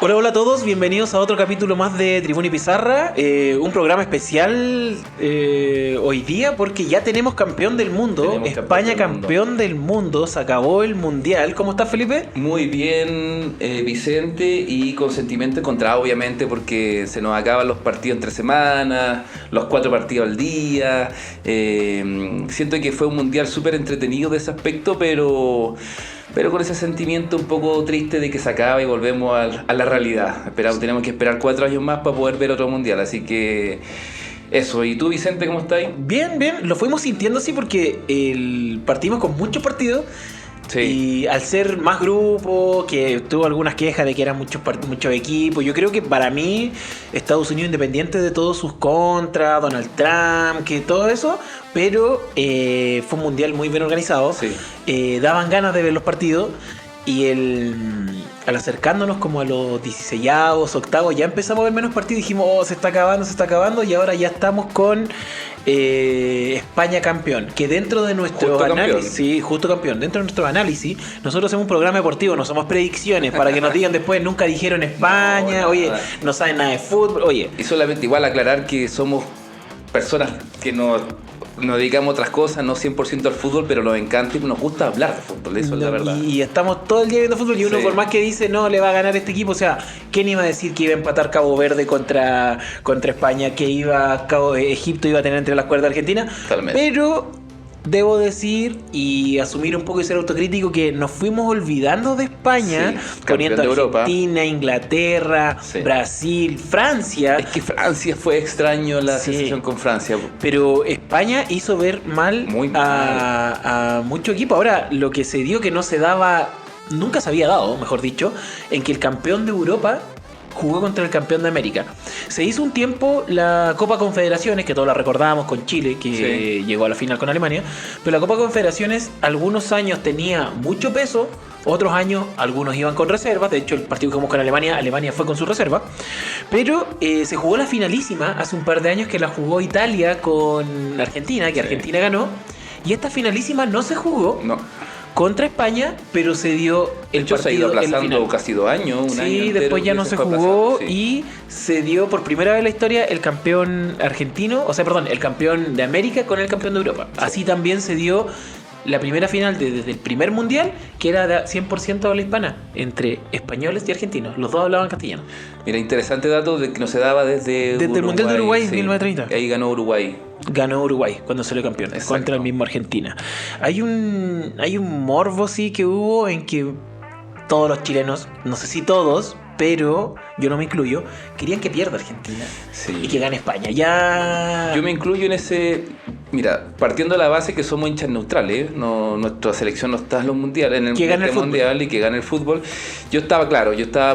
Hola, hola a todos, bienvenidos a otro capítulo más de Tribuna y Pizarra, un programa especial hoy día porque ya tenemos campeón del mundo, España campeón del mundo, se acabó el Mundial. ¿Cómo estás, Felipe? Muy bien, Vicente, y con sentimiento encontrado, obviamente, porque se nos acaban los partidos entre semanas, los 4 partidos al día. Siento que fue un Mundial súper entretenido de ese aspecto, pero con ese sentimiento un poco triste de que se acaba y volvemos a la realidad. Tenemos que esperar 4 años más para poder ver otro Mundial, así que eso. ¿Y tú, Vicente, cómo estás? Bien, bien, lo fuimos sintiendo así porque partimos con muchos partidos. Sí. Y al ser más grupo, que tuvo algunas quejas de que eran muchos equipos, yo creo que para mí Estados Unidos, independiente de todos sus contras, Donald Trump, que todo eso, pero fue un mundial muy bien organizado. Sí. Daban ganas de ver los partidos. Y al acercándonos como a los 16avos, octavos, ya empezamos a ver menos partidos y dijimos, se está acabando, y ahora ya estamos con España campeón, que dentro de nuestro análisis, sí, justo campeón, dentro de nuestro análisis, nosotros hacemos un programa deportivo, no somos predicciones, para que nos digan después, nunca dijeron España, no, oye, no saben nada de fútbol, oye. Y solamente igual aclarar que somos personas que nos dedicamos a otras cosas, no 100% al fútbol, pero nos encanta y nos gusta hablar de fútbol, eso es la verdad. Y estamos todo el día viendo fútbol y uno, sí, por más que dice, no, le va a ganar este equipo, o sea, ¿quién iba a decir que iba a empatar Cabo Verde contra España, que Egipto iba a tener entre las cuerdas de Argentina? Totalmente. Pero debo decir y asumir un poco y ser autocrítico que nos fuimos olvidando de España, sí, poniendo a Argentina, Inglaterra, sí, Brasil, Francia. Es que Francia fue extraño la sensación con Francia. Pero España hizo ver mal a mucho equipo. Ahora, lo que se dio que no se daba, nunca se había dado, mejor dicho, en que el campeón de Europa jugó contra el campeón de América. Se hizo un tiempo la Copa Confederaciones, que todos la recordábamos con Chile, que sí, llegó a la final con Alemania, pero la Copa Confederaciones algunos años tenía mucho peso, otros años algunos iban con reservas. De hecho, el partido que jugamos con Alemania fue con su reserva, pero se jugó la finalísima hace un par de años, que la jugó Italia con Argentina, que sí, Argentina ganó, y esta finalísima no se jugó. No. Contra España, pero se dio el partido. Se ha ido aplazando casi 2 años. Sí, después ya no se jugó, sí, y se dio por primera vez en la historia el campeón argentino, el campeón de América con el campeón de Europa. Sí. Así también se dio la primera final desde el primer mundial, que era de 100% habla hispana, entre españoles y argentinos. Los dos hablaban castellano. Mira, interesante dato de que no se daba desde el Mundial de Uruguay, sí, 1930. Ahí ganó Uruguay. Ganó Uruguay cuando salió campeón. Exacto. Contra el mismo Argentina. Hay un morbo, sí, que hubo en que todos los chilenos, no sé si todos, pero yo no me incluyo, querían que pierda Argentina, sí, y que gane España. Ya yo me incluyo en ese. Mira, partiendo de la base que somos hinchas neutrales, nuestra selección no está en los mundiales, en el mundial, y que gane el fútbol. Yo estaba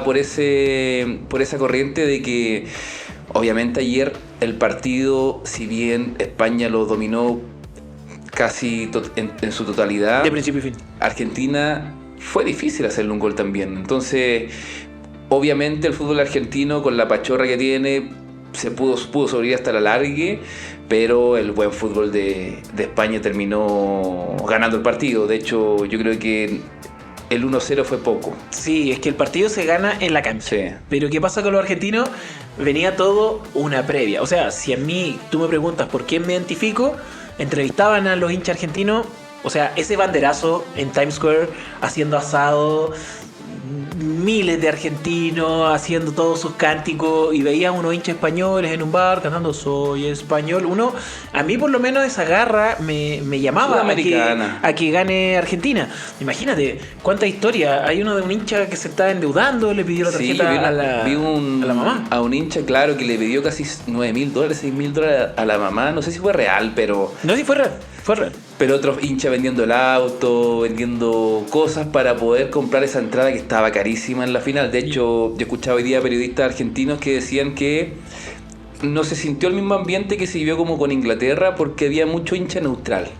por esa corriente de que obviamente ayer el partido, si bien España lo dominó casi en su totalidad, de principio y fin, Argentina fue difícil hacerle un gol también. Entonces, obviamente el fútbol argentino, con la pachorra que tiene, se pudo sobrevivir hasta la largue, pero el buen fútbol de España terminó ganando el partido. De hecho, yo creo que el 1-0 fue poco. Sí, es que el partido se gana en la cancha. Sí. Pero ¿qué pasa con los argentinos? Venía todo una previa. O sea, si a mí tú me preguntas por quién me identifico, entrevistaban a los hinchas argentinos. O sea, ese banderazo en Times Square haciendo asado, miles de argentinos haciendo todos sus cánticos, y veía unos hinchas españoles en un bar cantando "Soy español". A mí por lo menos esa garra me llamaba a que gane Argentina. Imagínate cuánta historia. Hay uno de un hincha que se está endeudando, le pidió la tarjeta a la mamá. A un hincha, claro, que le pidió casi $9,000, $6,000 a la mamá. No sé si fue real, pero... No, sí fue real. Pero otros hinchas vendiendo el auto, vendiendo cosas para poder comprar esa entrada que estaba carísima en la final. De hecho, yo escuchaba hoy día periodistas argentinos que decían que no se sintió el mismo ambiente que se vivió como con Inglaterra, porque había mucha hincha neutral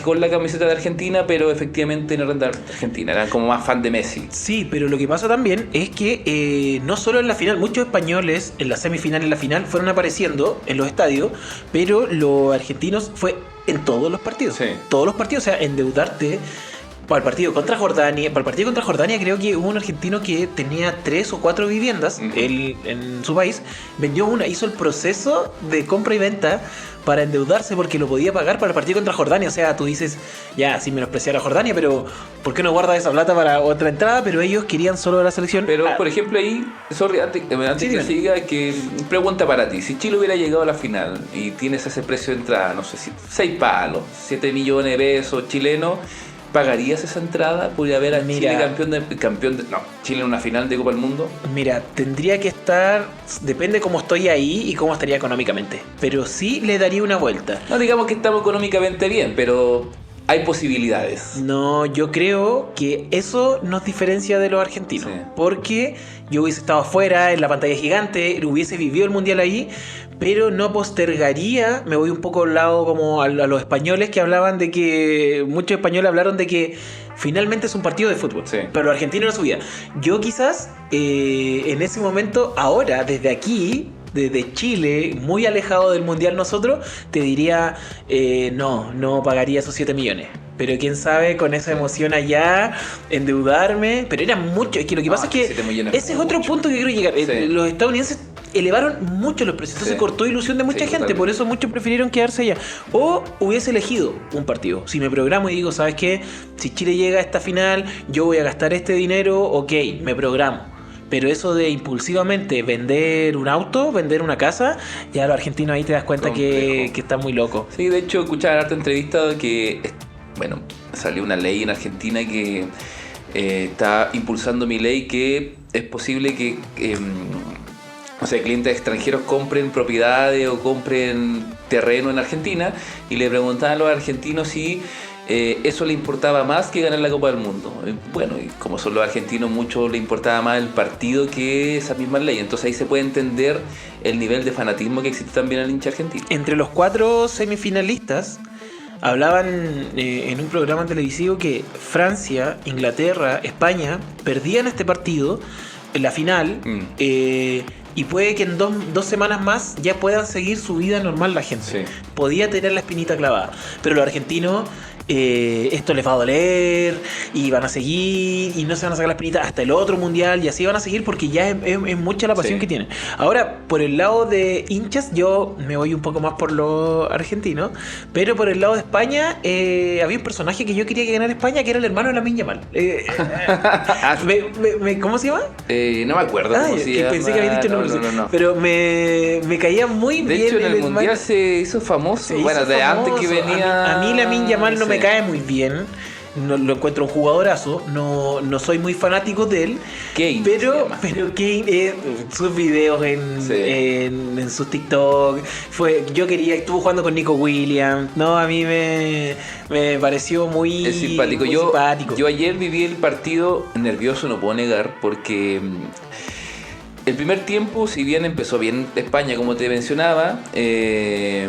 con la camiseta de Argentina, pero efectivamente no eran de Argentina, eran como más fan de Messi. Sí, pero lo que pasa también es que no solo en la final, muchos españoles en la semifinal y en la final fueron apareciendo en los estadios, pero los argentinos fue en todos los partidos. Sí. Todos los partidos, o sea, endeudarte para el partido contra Jordania creo que hubo un argentino que tenía 3 o 4 viviendas él, en su país, vendió una, hizo el proceso de compra y venta para endeudarse porque lo podía pagar para el partido contra Jordania. O sea, tú dices, ya, sin menospreciar a Jordania, pero ¿por qué no guardas esa plata para otra entrada? Pero ellos querían solo la selección. Pero, por ejemplo, ahí, antes que siga, que pregunta para ti, si Chile hubiera llegado a la final y tienes ese precio de entrada, no sé si 6 palos, 7 millones de pesos chilenos, ¿pagarías esa entrada por ir a ver a Chile Chile en una final de Copa del Mundo? Mira, tendría que estar, depende cómo estoy ahí y cómo estaría económicamente, pero sí le daría una vuelta. No digamos que estamos económicamente bien, pero hay posibilidades. No, yo creo que eso nos diferencia de los argentinos, porque yo hubiese estado afuera en la pantalla gigante, hubiese vivido el mundial ahí, pero no postergaría. Me voy un poco al lado como a los españoles que hablaban de que, muchos españoles hablaron de que finalmente es un partido de fútbol, pero los argentinos no subía. Yo quizás en ese momento, ahora, desde aquí, desde Chile, muy alejado del mundial nosotros, te diría, no pagaría esos 7 millones. Pero quién sabe, con esa emoción allá, endeudarme. Pero era mucho. Es que lo que pasa es que ese es otro punto que quiero llegar. Los estadounidenses elevaron mucho los precios. Entonces cortó ilusión de mucha gente. Totalmente. Por eso muchos prefirieron quedarse allá. O hubiese elegido un partido. Si me programo y digo, ¿sabes qué? Si Chile llega a esta final, yo voy a gastar este dinero, ok, me programo. Pero eso de impulsivamente vender un auto, vender una casa, ya los argentinos ahí te das cuenta que están muy locos. Sí, de hecho, escuchaba en harta entrevista que, bueno, salió una ley en Argentina que está impulsando mi ley, que es posible que clientes extranjeros compren propiedades o compren terreno en Argentina, y le preguntaban a los argentinos si eso le importaba más que ganar la Copa del Mundo. Bueno, y como son los argentinos, mucho le importaba más el partido que esa misma ley. Entonces ahí se puede entender el nivel de fanatismo que existe también al hincha argentino. Entre los 4 semifinalistas hablaban en un programa televisivo que Francia, Inglaterra, España perdían este partido en la final, y puede que en dos semanas más ya puedan seguir su vida normal la gente. Podía tener la espinita clavada, pero los argentinos, esto les va a doler y van a seguir y no se van a sacar la espinita hasta el otro mundial, y así van a seguir porque ya es mucha la pasión que tienen. Ahora, por el lado de hinchas, yo me voy un poco más por los argentinos, pero por el lado de España, había un personaje que yo quería que ganara España, que era el hermano de Lamine Yamal. ¿Cómo se llama? No me acuerdo cómo se llama. Pensé que había dicho el nombre, no. Pero me caía muy de bien. De hecho, en el mundial se hizo famoso. De antes que venía. A mí Lamine Yamal no me cae muy bien. No, lo encuentro un jugadorazo. No soy muy fanático de él. Kane, pero Kane, sus videos en sus TikTok, estuvo jugando con Nico Williams. No, a mí me pareció muy simpático. Muy simpático. Yo ayer viví el partido nervioso, no puedo negar, porque el primer tiempo, si bien empezó bien España, como te mencionaba, se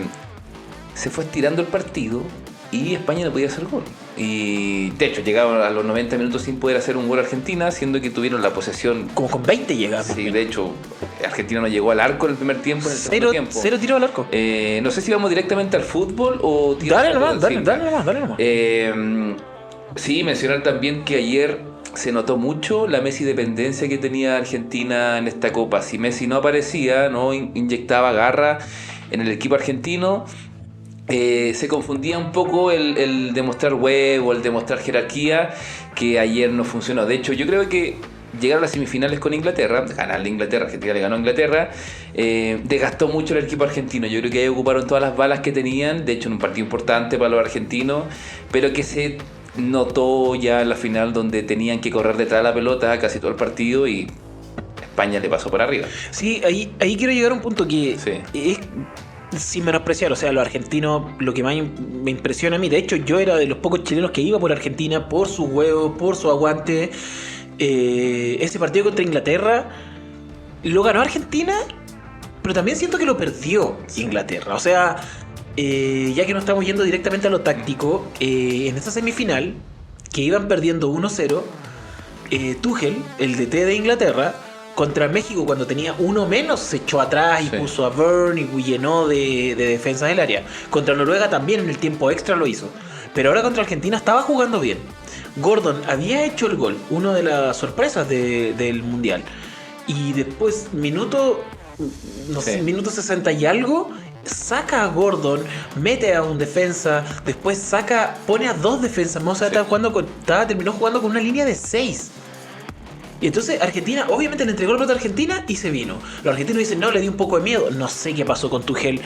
fue estirando el partido y España no podía hacer gol. Y de hecho llegaron a los 90 minutos sin poder hacer un gol Argentina, siendo que tuvieron la posesión. Como con 20 llegamos. Sí, de hecho, Argentina no llegó al arco en el primer tiempo, en el segundo tiempo. Cero tiro al arco. No sé si vamos directamente al fútbol o... Dale nomás. Sí, mencionar también que ayer se notó mucho la Messi dependencia que tenía Argentina en esta Copa. Si Messi no aparecía, no inyectaba garra en el equipo argentino, se confundía un poco el demostrar huevo, el demostrar jerarquía, que ayer no funcionó. De hecho, yo creo que llegar a las semifinales con Inglaterra, ganar de Inglaterra, Argentina le ganó a Inglaterra, desgastó mucho el equipo argentino. Yo creo que ahí ocuparon todas las balas que tenían, de hecho en un partido importante para los argentinos, pero que se notó ya en la final, donde tenían que correr detrás de la pelota casi todo el partido y España le pasó por arriba. Sí, ahí quiero llegar a un punto que es sin menospreciar. O sea, los argentinos, lo que más me impresiona a mí, de hecho yo era de los pocos chilenos que iba por Argentina, por su huevo, por su aguante. Ese partido contra Inglaterra lo ganó Argentina, pero también siento que lo perdió Inglaterra. O sea, ya que no estamos yendo directamente a lo táctico, en esa semifinal, que iban perdiendo 1-0, Tuchel, el DT de Inglaterra, contra México, cuando tenía uno menos, se echó atrás y puso a Burn y llenó de defensas del área. Contra Noruega también en el tiempo extra lo hizo. Pero ahora contra Argentina estaba jugando bien. Gordon había hecho el gol, una de las sorpresas del Mundial. Y después, minuto 60 y algo, saca a Gordon, mete a un defensa, después pone a 2 defensas. O sea, terminó jugando con una línea de 6. Y entonces Argentina, obviamente le entregó el plato a Argentina y se vino. Los argentinos dicen, no, le dio un poco de miedo. No sé qué pasó con Tuchel.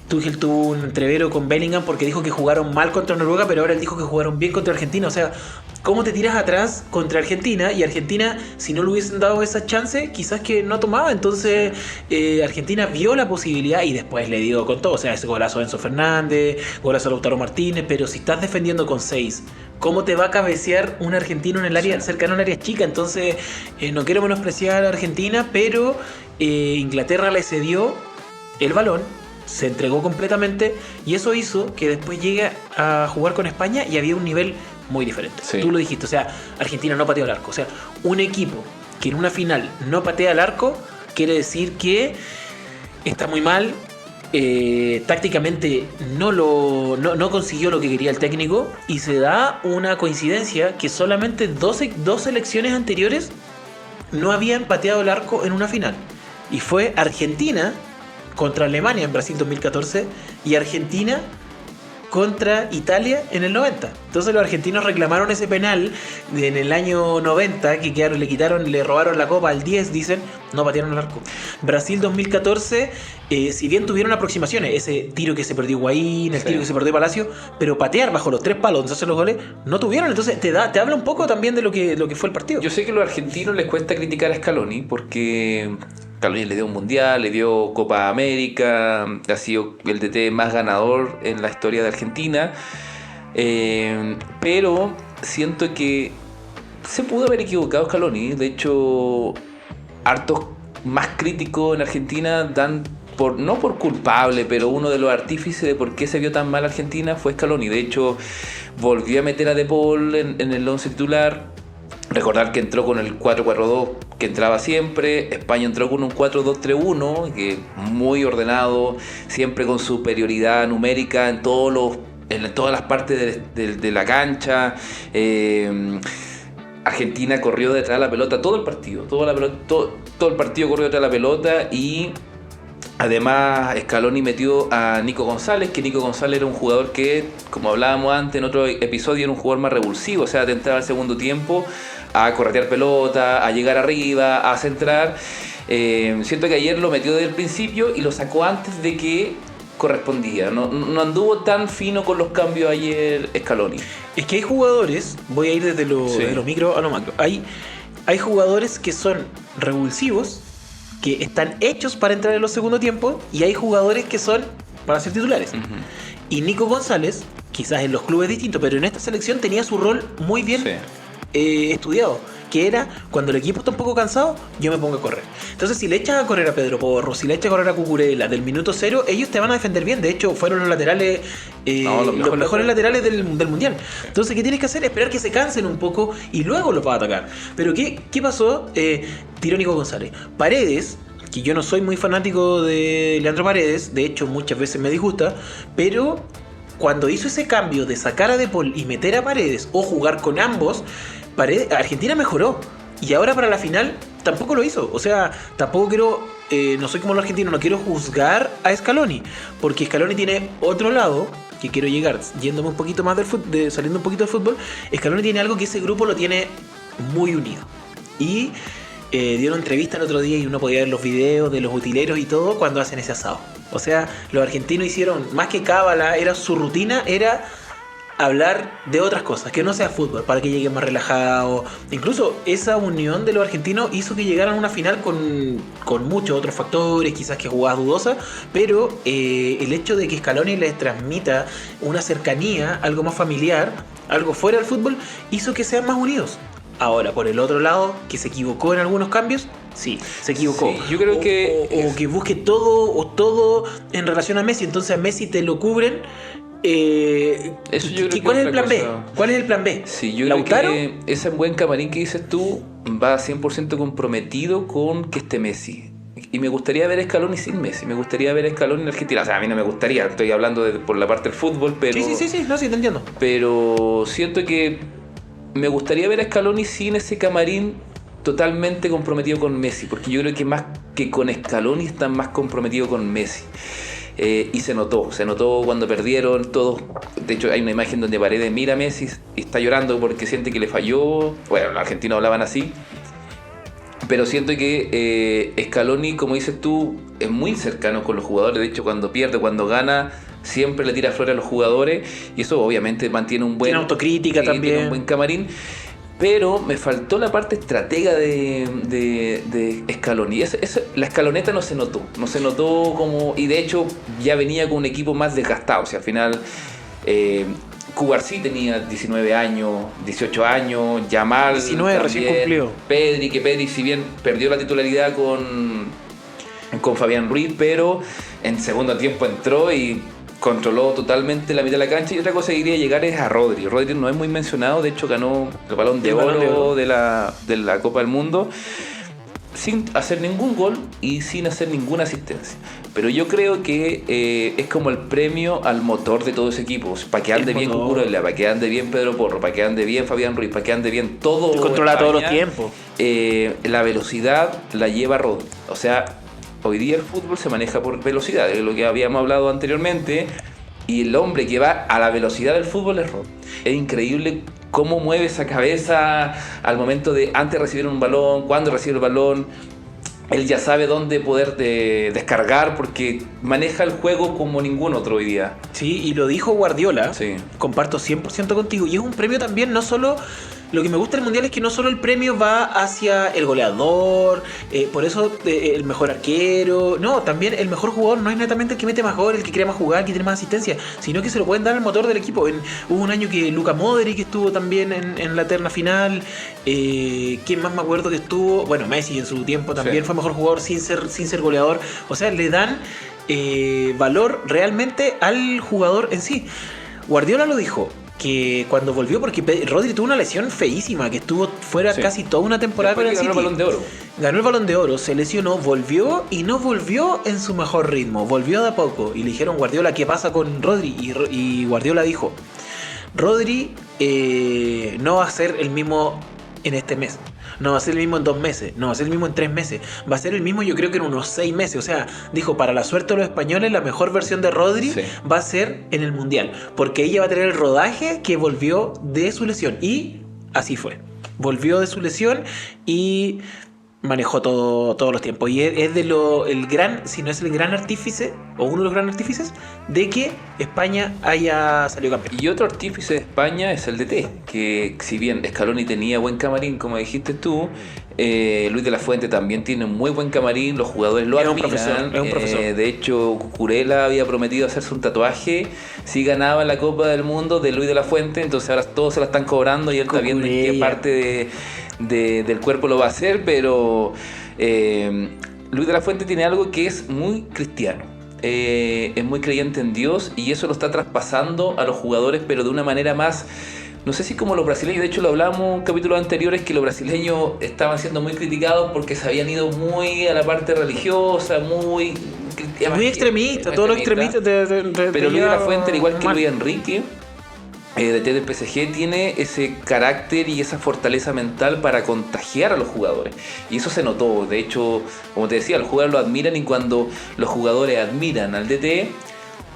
Tuchel tuvo un entrevero con Bellingham porque dijo que jugaron mal contra Noruega, pero ahora él dijo que jugaron bien contra Argentina. O sea, ¿cómo te tiras atrás contra Argentina? Y Argentina, si no le hubiesen dado esa chance, quizás que no tomaba. Entonces Argentina vio la posibilidad y después le dio con todo. O sea, ese golazo de Enzo Fernández, golazo de Lautaro Martínez. Pero si estás defendiendo con 6, ¿cómo te va a cabecear un argentino en el área cercano al área chica? Entonces, no quiero menospreciar a Argentina, pero Inglaterra le cedió el balón, se entregó completamente y eso hizo que después llegue a jugar con España y había un nivel muy diferente. Sí. Tú lo dijiste, o sea, Argentina no pateó el arco. O sea, un equipo que en una final no patea el arco quiere decir que está muy mal. Tácticamente no consiguió lo que quería el técnico y se da una coincidencia que solamente dos selecciones anteriores no habían pateado el arco en una final y fue Argentina contra Alemania en Brasil 2014 y Argentina contra Italia en el 90. Entonces los argentinos reclamaron ese penal en el año 90 que le robaron la copa al 10, dicen, no patearon el arco. Brasil 2014, si bien tuvieron aproximaciones, ese tiro que se perdió Higuaín, el tiro que se perdió Palacio, pero patear bajo los 3 palos donde se hacen los goles, no tuvieron. Entonces te habla un poco también de lo que fue el partido. Yo sé que a los argentinos les cuesta criticar a Scaloni porque Scaloni le dio un mundial, le dio Copa América, ha sido el DT más ganador en la historia de Argentina, pero siento que se pudo haber equivocado Scaloni. De hecho, hartos más críticos en Argentina dan no por culpable, pero uno de los artífices de por qué se vio tan mal Argentina fue Scaloni. De hecho, volvió a meter a De Paul en el 11 titular. Recordar que entró con el 4-4-2 que entraba siempre. España entró con un 4-2-3-1 que muy ordenado, siempre con superioridad numérica en todas las partes de la cancha. Argentina corrió detrás de la pelota todo el partido. Todo el partido corrió detrás de la pelota y además Scaloni metió a Nico González, que Nico González era un jugador que, como hablábamos antes en otro episodio, era un jugador más revulsivo, o sea, de entrar al segundo tiempo a corretear pelota, a llegar arriba, a centrar. Siento que ayer lo metió desde el principio y lo sacó antes de que correspondía. No anduvo tan fino con los cambios ayer Scaloni. Es que hay jugadores, voy a ir desde lo micro a lo macro, hay jugadores que son revulsivos, que están hechos para entrar en los segundos tiempos, y hay jugadores que son para ser titulares. Uh-huh. Y Nico González, quizás en los clubes distintos, pero en esta selección tenía su rol muy bien estudiado, que era cuando el equipo está un poco cansado, yo me pongo a correr. Entonces, si le echas a correr a Pedro Porro, si le echas a correr a Cucurella del minuto 0, ellos te van a defender bien. De hecho, fueron los laterales, los mejores laterales del Mundial. Entonces, ¿qué tienes que hacer? Esperar que se cansen un poco y luego los vas a atacar. Pero ¿qué pasó? Tiró Nico González. Paredes, que yo no soy muy fanático de Leandro Paredes, de hecho muchas veces me disgusta, pero cuando hizo ese cambio de sacar a De Paul y meter a Paredes o jugar con ambos, Argentina mejoró. Y ahora para la final tampoco lo hizo. O sea, tampoco quiero, no soy como los argentinos, no quiero juzgar a Scaloni, porque Scaloni tiene otro lado que quiero llegar, yéndome un poquito más saliendo un poquito del fútbol. Scaloni tiene algo que ese grupo lo tiene muy unido. Y dio una entrevista el otro día y uno podía ver los videos de los utileros y todo cuando hacen ese asado. O sea, los argentinos hicieron, más que cábala, su rutina era hablar de otras cosas, que no sea fútbol, para que lleguen más relajados. Incluso esa unión de los argentinos hizo que llegaran a una final con muchos otros factores, quizás que jugadas dudosas, pero el hecho de que Scaloni les transmita una cercanía, algo más familiar, algo fuera del fútbol, hizo que sean más unidos. Ahora, por el otro lado, que se equivocó en algunos cambios, sí, se equivocó. Sí, yo creo que que busque todo en relación a Messi, entonces a Messi te lo cubren. ¿Cuál es el plan B? ¿Cuál es el plan B? Sí, yo ¿Lautaro? creo que ese buen camarín que dices tú va 100% comprometido con que esté Messi. y me gustaría ver a Scaloni sin Messi, me gustaría ver a Scaloni en Argentina. O sea, a mí no me gustaría, estoy hablando por la parte del fútbol, pero... Sí, no, sí, te entiendo. Pero siento que me gustaría ver a Scaloni sin ese camarín totalmente comprometido con Messi, porque yo creo que más que con Scaloni están más comprometidos con Messi. Y se notó cuando perdieron todos. De hecho hay una imagen donde Paredes mira a Messi y está llorando porque siente que le falló. Bueno, los argentinos hablaban así, pero siento que Scaloni, como dices tú, es muy cercano con los jugadores. De hecho, cuando pierde, cuando gana, siempre le tira flores a los jugadores, y eso obviamente mantiene un buen... Tiene autocrítica también. Tiene un buen camarín. Pero me faltó la parte estratega de Scaloni. La escaloneta no se notó como... Y de hecho ya venía con un equipo más desgastado. O sea, al final Cubarsí tenía 19 años, 18 años, Yamal 19 recién cumplió. Pedri si bien perdió la titularidad con Fabián Ruiz, pero en segundo tiempo entró y controló totalmente la mitad de la cancha. Y otra cosa que quería llegar es a Rodri. Rodri no es muy mencionado, de hecho ganó el Balón de Oro de la Copa del Mundo sin hacer ningún gol y sin hacer ninguna asistencia. Pero yo creo que es como el premio al motor de todo ese equipo. Para que ande bien Cucurella, para que ande bien Pedro Porro, para que ande bien Fabián Ruiz, para que ande bien todo. Controla todos los tiempos. La velocidad la lleva Rodri. O sea, hoy día el fútbol se maneja por velocidad, es lo que habíamos hablado anteriormente, y el hombre que va a la velocidad del fútbol es Rodri. Es increíble cómo mueve esa cabeza al momento de antes de recibir un balón, cuando recibe el balón. Él ya sabe dónde poder descargar porque maneja el juego como ningún otro hoy día. Sí, y lo dijo Guardiola, sí. Comparto 100% contigo, y es un premio también, no solo... Lo que me gusta del Mundial es que no solo el premio va hacia el goleador, por eso el mejor arquero, no, también el mejor jugador no es netamente el que mete más gol, el que crea más jugadas, el que tiene más asistencia, sino que se lo pueden dar al motor del equipo. Hubo un año que Luka Modric estuvo también en la terna final, ¿quién más me acuerdo que estuvo? Bueno, Messi en su tiempo también fue mejor jugador sin ser goleador, o sea, le dan valor realmente al jugador en sí. Guardiola lo dijo, que cuando volvió, porque Rodri tuvo una lesión feísima, que estuvo fuera casi toda una temporada con el City. Ganó el Balón de Oro. Ganó el Balón de Oro, se lesionó, volvió y no volvió en su mejor ritmo, volvió de a poco. Y le dijeron, Guardiola, ¿qué pasa con Rodri? Y Guardiola dijo, Rodri no va a ser el mismo en este mes. No va a ser el mismo en 2 meses, no va a ser el mismo en 3 meses, va a ser el mismo yo creo que en unos 6 meses. O sea, dijo, para la suerte de los españoles, la mejor versión de Rodri va a ser en el Mundial, porque ella va a tener el rodaje que volvió de su lesión. Y así fue, volvió de su lesión y manejó todos los tiempos. Y es el gran, si no es el gran artífice, o uno de los grandes artífices, de que España haya salido campeón. Y otro artífice de España es el DT, que si bien Scaloni tenía buen camarín, como dijiste tú, Luis de la Fuente también tiene un muy buen camarín, los jugadores lo admiran. Es un profesor. De hecho, Cucurella había prometido hacerse un tatuaje si ganaba la Copa del Mundo de Luis de la Fuente, entonces ahora todos se la están cobrando y él está viendo en qué parte del cuerpo lo va a hacer, pero Luis de la Fuente tiene algo que es muy cristiano. Es muy creyente en Dios y eso lo está traspasando a los jugadores, pero de una manera más, no sé si como los brasileños. De hecho lo hablábamos en capítulos anteriores, que los brasileños estaban siendo muy criticados porque se habían ido muy a la parte religiosa, muy extremista, todos los extremistas pero Luis de la Fuente, al igual que Luis Enrique, DT del PSG, tiene ese carácter y esa fortaleza mental para contagiar a los jugadores. Y eso se notó. De hecho, como te decía, los jugadores lo admiran, y cuando los jugadores admiran al DT,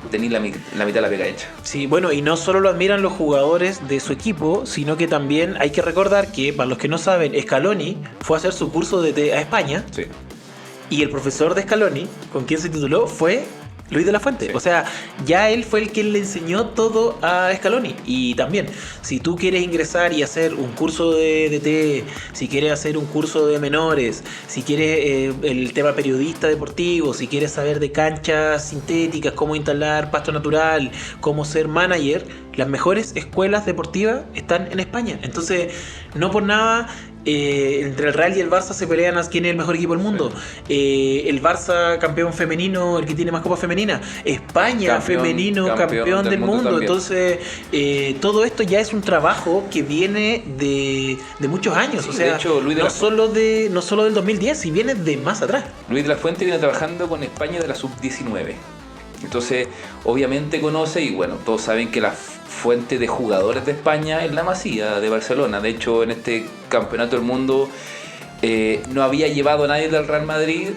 tenéis la mitad de la pega hecha. Sí, bueno, y no solo lo admiran los jugadores de su equipo, sino que también hay que recordar que, para los que no saben, Scaloni fue a hacer su curso de DT a España. Sí. Y el profesor de Scaloni, con quien se tituló, fue Luis de la Fuente. Sí. O sea, ya él fue el que le enseñó todo a Scaloni. Y también, si tú quieres ingresar y hacer un curso de DT, si quieres hacer un curso de menores, si quieres el tema periodista deportivo, si quieres saber de canchas sintéticas, cómo instalar pasto natural, cómo ser manager, las mejores escuelas deportivas están en España. Entonces, no por nada, entre el Real y el Barça se pelean a quién es el mejor equipo del mundo. El Barça campeón femenino, el que tiene más copas femeninas. España femenino campeón del mundo. También. Entonces todo esto ya es un trabajo que viene de muchos años. Sí, o sea, de hecho, no solo del 2010, si viene de más atrás. Luis de la Fuente viene trabajando con España de la sub-19. Entonces, obviamente conoce, y bueno, todos saben que la fuente de jugadores de España es la Masía de Barcelona. De hecho, en este campeonato del mundo no había llevado a nadie del Real Madrid,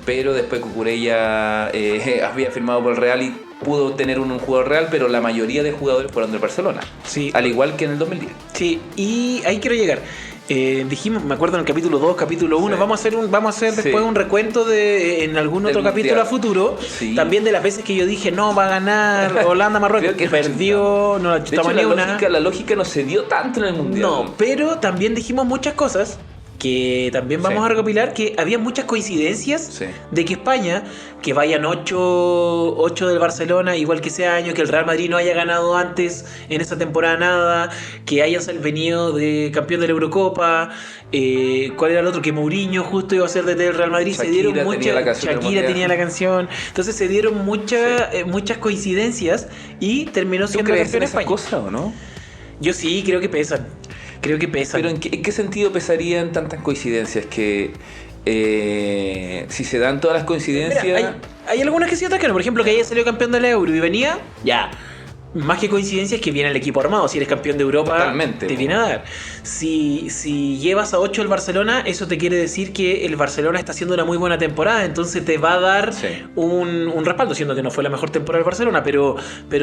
pero después Cucurella había firmado por el Real y pudo tener un jugador real, pero la mayoría de jugadores fueron del Barcelona. Sí. Al igual que en el 2010. Sí, y ahí quiero llegar. Dijimos, me acuerdo en el capítulo 2, capítulo 1, sí. vamos a hacer después un recuento en algún otro capítulo a futuro, también de las veces que yo dije no va a ganar Holanda, Marruecos, que perdió, no la chutamos ni una. La lógica no se dio tanto en el mundial. No, pero también dijimos muchas cosas que también vamos a recopilar, que había muchas coincidencias de que España, que vayan 8 del Barcelona, igual que ese año, que el Real Madrid no haya ganado antes en esa temporada nada, que hayan venido de campeón de la Eurocopa, ¿cuál era el otro? Que Mourinho justo iba a ser del Real Madrid. Shakira, se dieron muchas, Shakira tenía la canción, entonces se dieron muchas coincidencias y terminó siendo campeón de España. ¿Cosa o no? Yo sí, creo que pesan. Pero ¿en qué sentido pesarían tantas coincidencias? Que si se dan todas las coincidencias... Mira, hay algunas que sí atacan. Por ejemplo, que haya salido campeón del Euro y venía, ya. Más que coincidencia es que viene el equipo armado. Si eres campeón de Europa, totalmente, te viene a dar. Si llevas a 8 el Barcelona, eso te quiere decir que el Barcelona está haciendo una muy buena temporada. Entonces te va a dar un respaldo, siendo que no fue la mejor temporada del Barcelona, pero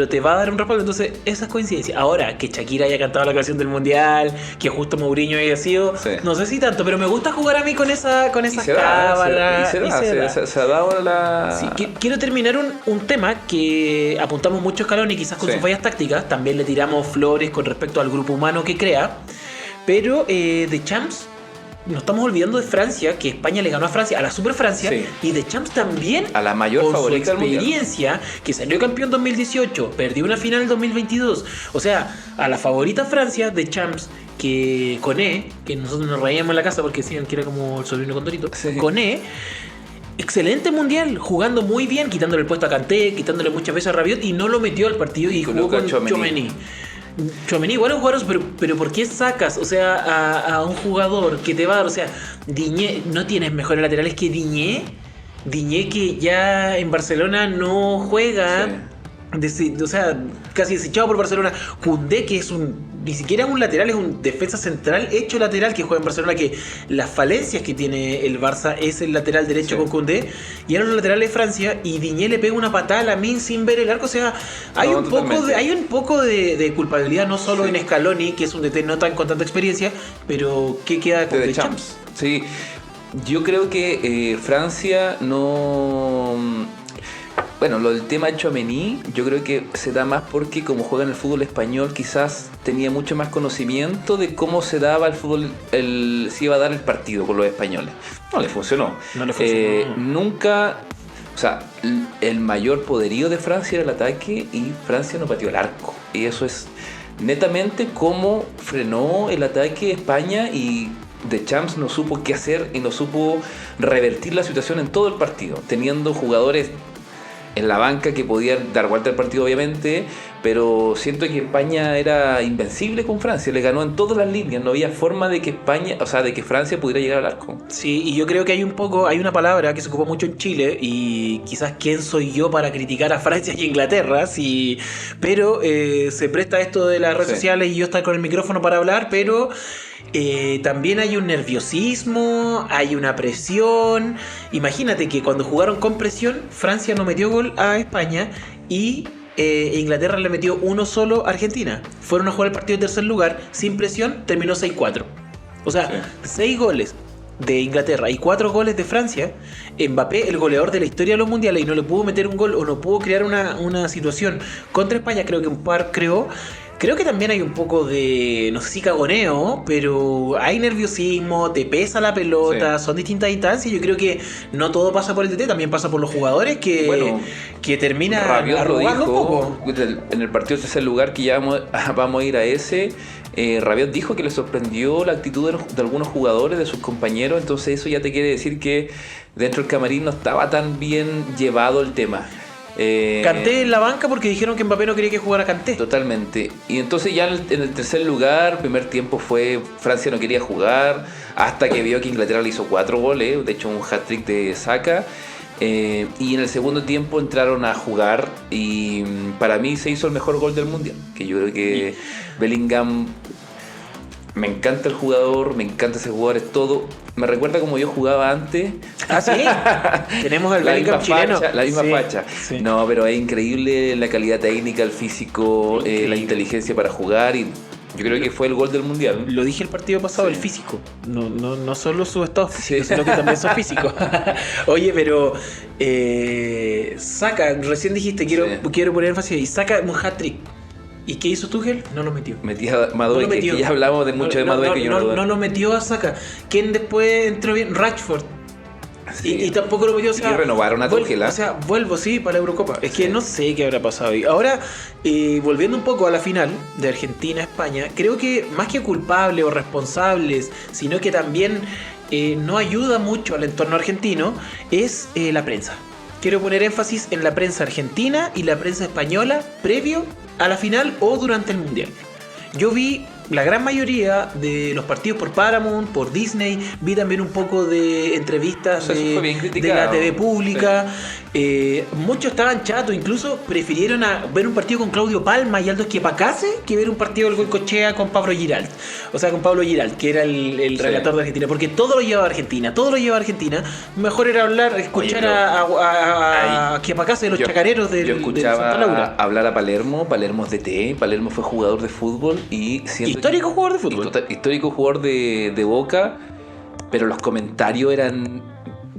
te va a dar un respaldo. Entonces, esas coincidencias. Ahora, que Shakira haya cantado la canción del Mundial, que justo Mourinho haya sido, no sé si tanto, pero me gusta jugar a mí con esas cábalas. Se ha dado la... Sí, quiero terminar un tema que apuntamos mucho Scaloni, quizás con sus fallas tácticas, también le tiramos flores con respecto al grupo humano que crea, pero de Champs nos estamos olvidando de Francia, que España le ganó a Francia, a la Super Francia, y de Champs también, a la mayor con favorita su experiencia, que salió campeón 2018, perdió una final en 2022, o sea, a la favorita Francia de Champs, que Koné, que nosotros nos reíamos en la casa porque decían que era como el sobrino Condorito, Koné, excelente mundial, jugando muy bien, quitándole el puesto a Kanté, quitándole muchas veces a Rabiot y no lo metió al partido y jugó con Tchouaméni. Tchouaméni igual es un jugador, pero ¿por qué sacas, o sea, a un jugador que te va a dar, o sea, Digne, no tienes mejores laterales que Digne que ya en Barcelona no juega, o sea, casi desechado por Barcelona. Koundé, que es ni siquiera es un lateral, es un defensa central hecho lateral que juega en Barcelona, que las falencias que tiene el Barça es el lateral derecho con Koundé, y ahora los laterales de Francia, y Digne le pega una patada a Lamine sin ver el arco, o sea, hay un poco de culpabilidad, no solo en Scaloni, que es un DT no tan con tanta experiencia, pero ¿qué queda con Champs? Sí, yo creo que Francia no... Bueno, lo del tema de Tchouaméni, yo creo que se da más porque como juega en el fútbol español, quizás tenía mucho más conocimiento de cómo se daba el fútbol, se iba a dar el partido con los españoles. No le funcionó. Nunca, o sea, el mayor poderío de Francia era el ataque y Francia no pateó el arco. Y eso es netamente cómo frenó el ataque de España, y Deschamps no supo qué hacer y no supo revertir la situación en todo el partido, teniendo jugadores en la banca que podían dar vuelta al partido, obviamente, pero siento que España era invencible con Francia, le ganó en todas las líneas, no había forma de que Francia pudiera llegar al arco. Sí, y yo creo que hay una palabra que se ocupa mucho en Chile, y quizás quién soy yo para criticar a Francia y Inglaterra, pero se presta esto de las redes sociales y yo estar con el micrófono para hablar, pero también hay un nerviosismo, hay una presión. Imagínate que cuando jugaron con presión, Francia no metió gol a España y Inglaterra le metió uno solo a Argentina. Fueron a jugar el partido de tercer lugar sin presión, terminó 6-4. O sea, 6 goles de Inglaterra y 4 goles de Francia. Mbappé, el goleador de la historia de los mundiales, y no le pudo meter un gol o no pudo crear una situación contra España. Creo que un par creó. Creo que también hay un poco de, no sé si cagoneo, pero hay nerviosismo, te pesa la pelota, son distintas instancias. Yo creo que no todo pasa por el DT, también pasa por los jugadores que terminan arrugando un poco. En el partido de tercer lugar, que ya vamos a ir a ese, Rabiot dijo que le sorprendió la actitud de algunos jugadores, de sus compañeros, entonces eso ya te quiere decir que dentro del camarín no estaba tan bien llevado el tema. Kanté en la banca porque dijeron que Mbappé no quería que jugara Kanté. Totalmente. Y entonces ya en el tercer lugar, primer tiempo fue Francia no quería jugar, hasta que vio que Inglaterra le hizo 4 goles, de hecho un hat-trick de Saka. Y en el segundo tiempo entraron a jugar y para mí se hizo el mejor gol del mundial, que yo creo que Bellingham, me encanta el jugador, me encanta ese jugador, es todo, me recuerda como yo jugaba antes. ¿Ah, sí? Tenemos el Bellingham chileno. La misma Sí, facha. sí. No, pero es increíble la calidad técnica, el físico, la inteligencia para jugar, y yo creo que fue el gol del mundial. Lo dije el partido pasado, Sí. el físico. No solo su estado físico, Sí. sino que también su físico. Oye, pero Saka, recién dijiste, quiero poner énfasis ahí. Saka un hat-trick. ¿Y qué hizo Tuchel? No lo metió. Metía Madueke, No lo metió. que ya hablamos de mucho de Madueke. No lo metió a Saka. ¿Quién después entró bien? Rashford. Sí. Y tampoco lo metió. O sea, Y renovaron a Tuchel. O sea, vuelvo, sí, para la Eurocopa. Es que Sí. no sé qué habrá pasado ahí. Ahora, volviendo un poco a la final de Argentina-España, creo que más que culpables o responsables, sino que también no ayuda mucho al entorno argentino, es la prensa. Quiero poner énfasis en la prensa argentina y la prensa española previo a la final o durante el Mundial. Yo vi la gran mayoría de los partidos por Paramount, por Disney, vi también un poco de entrevistas O sea, eso fue bien de criticado. la TV pública. Muchos estaban chatos, incluso prefirieron ver un partido con Claudio Palma y Aldo Esquiapacase que ver un partido del Goicoechea con Pablo Giralt. O sea, con Pablo Giralt, que era el Sí. relator de Argentina, porque todo lo llevaba a Argentina, todo lo llevaba a Argentina. Mejor era escuchar pero a Esquiapacase de los chacareros Yo de escuchaba Santa Laura. hablar a Palermo es DT, Palermo fue jugador de fútbol y siento Histórico jugador de fútbol. histórico jugador de Boca, pero los comentarios eran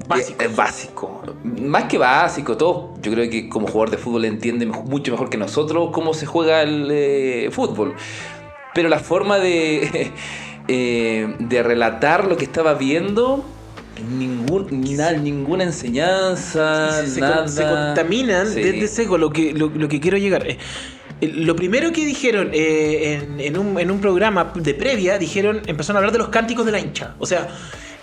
Básicos. básico. Más que básico, todo. Yo creo que como jugador de fútbol entiende mucho mejor que nosotros cómo se juega el fútbol. Pero la forma de relatar lo que estaba viendo, ninguna enseñanza, nada. Se contaminan Sí. desde seco lo que quiero llegar. Lo primero que dijeron en un programa de previa, empezaron a hablar de los cánticos de la hincha. O sea,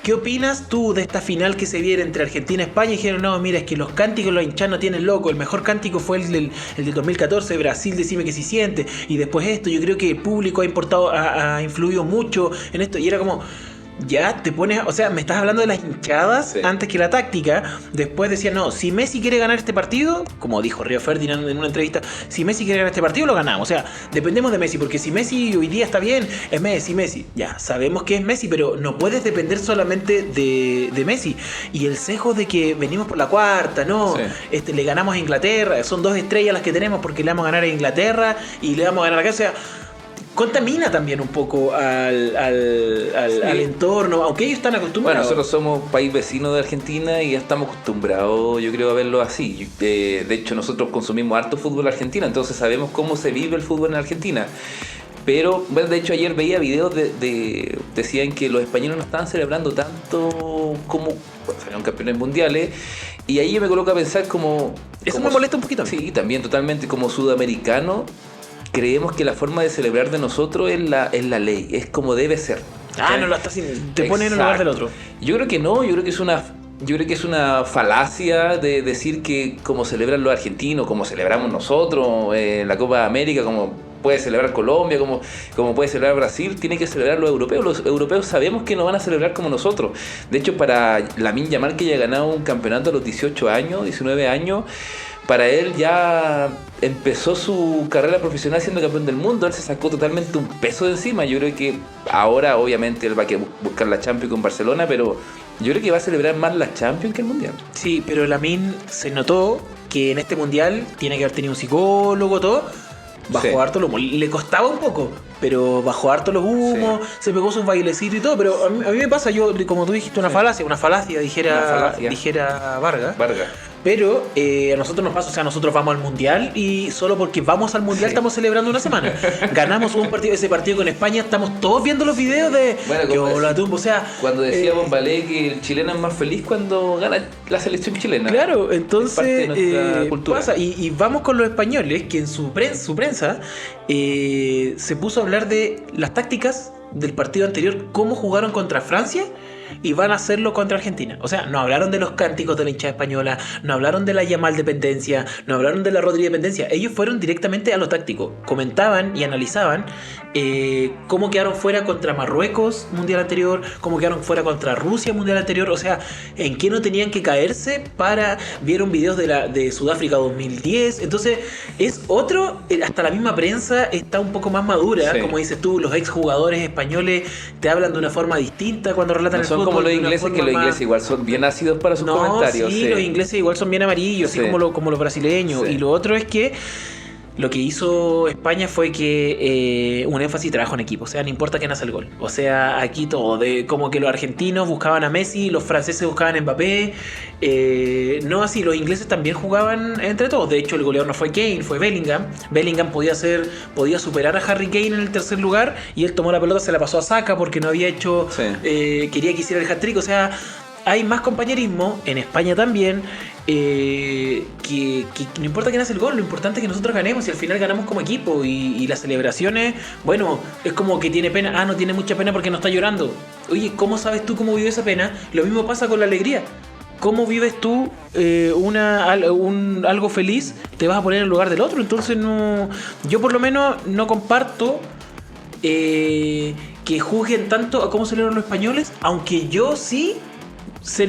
¿qué opinas tú de esta final que se viene entre Argentina y España? Y dijeron, no, mira, es que los cánticos los hinchas no tienen loco. El mejor cántico fue el del 2014, Brasil, decime que sí siente. Y después esto, yo creo que el público ha influido mucho en esto. Y era como... Ya te pones, o sea, me estás hablando de las hinchadas Sí. antes que la táctica. Después decían, no, si Messi quiere ganar este partido, como dijo Río Ferdinand en una entrevista, si Messi quiere ganar este partido, lo ganamos. O sea, dependemos de Messi, porque si Messi hoy día está bien, es Messi. Ya, sabemos que es Messi, pero no puedes depender solamente de Messi. Y el cejo de que venimos por la cuarta, no, Sí. le ganamos a Inglaterra, son 2 estrellas las que tenemos porque le vamos a ganar a Inglaterra y le vamos a ganar acá, o sea... Contamina también un poco al entorno, aunque ellos están Bueno, acostumbrados. nosotros somos país vecino de Argentina y ya estamos acostumbrados, yo creo, a verlo así. De hecho, nosotros consumimos harto fútbol argentino, entonces sabemos cómo se vive el fútbol en Argentina. Pero, bueno, de hecho ayer veía videos decían que los españoles no estaban celebrando tanto como cuando salieron campeones mundiales. Y ahí yo me coloco a pensar como... Eso me molesta un poquito. Sí, también totalmente como sudamericano. Creemos que la forma de celebrar de nosotros es la ley, es como debe ser. No lo estás haciendo. Te pones en el lugar del otro. Yo creo que no, yo creo que es una falacia de decir que como celebran los argentinos, como celebramos nosotros la Copa de América, como puede celebrar Colombia, como puede celebrar Brasil, tiene que celebrar los europeos. Los europeos sabemos que no van a celebrar como nosotros. De hecho, para Lamine Yamal, que ya ha ganado un campeonato a los 18 años, 19 años, para él ya empezó su carrera profesional siendo campeón del mundo. Él se sacó totalmente un peso de encima. Yo creo que ahora obviamente él va a buscar la Champions con Barcelona, pero yo creo que va a celebrar más la Champions que el Mundial. Sí, pero Lamine se notó que en este mundial tiene que haber tenido un psicólogo, todo. Bajó harto los humos. Le costaba un poco, pero bajó harto los humos, se pegó sus bailecitos y todo. Pero a mí me pasa, yo, como tú dijiste, una falacia dijera Vargas. Pero a nosotros nos pasa, o sea, nosotros vamos al Mundial y solo porque vamos al Mundial estamos celebrando una semana. Ganamos un partido, ese partido con España, estamos todos viendo los videos de o sea, cuando decía Bombalé que el chileno es más feliz cuando gana la selección chilena. Claro, entonces pasa. Y vamos con los españoles que en su prensa se puso a hablar de las tácticas del partido anterior, cómo jugaron contra Francia y van a hacerlo contra Argentina. O sea, no hablaron de los cánticos de la hinchada española, no hablaron de la Yamal dependencia, no hablaron de la Rodri dependencia. Ellos fueron directamente a lo táctico. Comentaban y analizaban cómo quedaron fuera contra Marruecos mundial anterior, cómo quedaron fuera contra Rusia mundial anterior. O sea, en qué no tenían que caerse para... Vieron videos de Sudáfrica 2010. Entonces, es otro... Hasta la misma prensa está un poco más madura. Sí. Como dices tú, los exjugadores españoles te hablan de una forma distinta cuando relatan el fútbol. Son como los ingleses, que los ingleses igual son bien ácidos para sus comentarios. Sí, los ingleses igual son bien amarillos, así como los brasileños. Sí. Y lo otro es que lo que hizo España fue que un énfasis y trabajo en equipo. O sea, no importa quién hace el gol. O sea, aquí todo. Como que los argentinos buscaban a Messi, los franceses buscaban a Mbappé. No así, los ingleses también jugaban entre todos. De hecho, el goleador no fue Kane, fue Bellingham. Bellingham podía superar a Harry Kane en el tercer lugar. Y él tomó la pelota, se la pasó a Saka porque no había hecho... Sí. Quería que hiciera el hat-trick. O sea, hay más compañerismo en España también. Que no importa quién hace el gol, lo importante es que nosotros ganemos y al final ganamos como equipo. Y las celebraciones, bueno, es como que tiene pena. No tiene mucha pena porque no está llorando. Oye, ¿cómo sabes tú cómo vive esa pena? Lo mismo pasa con la alegría. ¿Cómo vives tú algo feliz? Te vas a poner en el lugar del otro. Entonces no, yo por lo menos no comparto que juzguen tanto a cómo celebran los españoles, aunque yo sí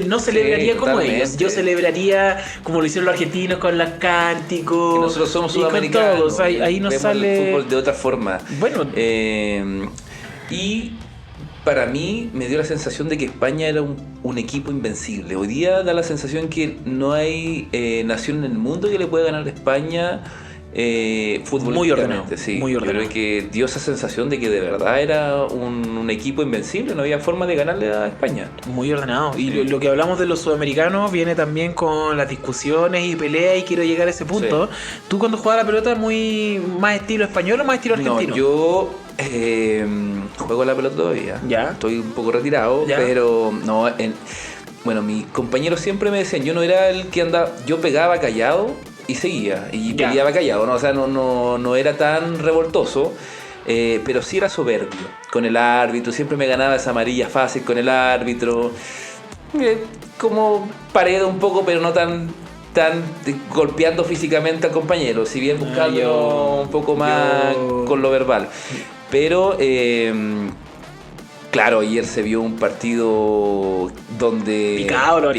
no celebraría como ellos. Yo celebraría como lo hicieron los argentinos con los cánticos. Que nosotros somos sudamericanos. Ahí nos sale el fútbol de otra forma. Bueno. Y para mí me dio la sensación de que España era un equipo invencible. Hoy día da la sensación que no hay nación en el mundo que le pueda ganar a España. Fútbol muy ordenado, sí. Muy ordenado. Creo que dio esa sensación de que de verdad era un equipo invencible, no había forma de ganarle a España. Muy ordenado. Sí. Y lo que hablamos de los sudamericanos viene también con las discusiones y peleas, y quiero llegar a ese punto. Sí. ¿Tú cuando jugabas la pelota muy más estilo español o más estilo argentino? No, yo juego la pelota todavía. ¿Ya? Estoy un poco retirado, ¿ya? Pero no. Bueno, mis compañeros siempre me decían, yo no era el que andaba, yo pegaba callado y seguía, y peleaba callado, ¿no? O sea, no era tan revoltoso, pero sí era soberbio con el árbitro, siempre me ganaba esa amarilla fácil con el árbitro, como Paredes un poco, pero no tan golpeando físicamente al compañero, si bien buscando un poco más con lo verbal. Pero claro, ayer se vio un partido donde... Picado.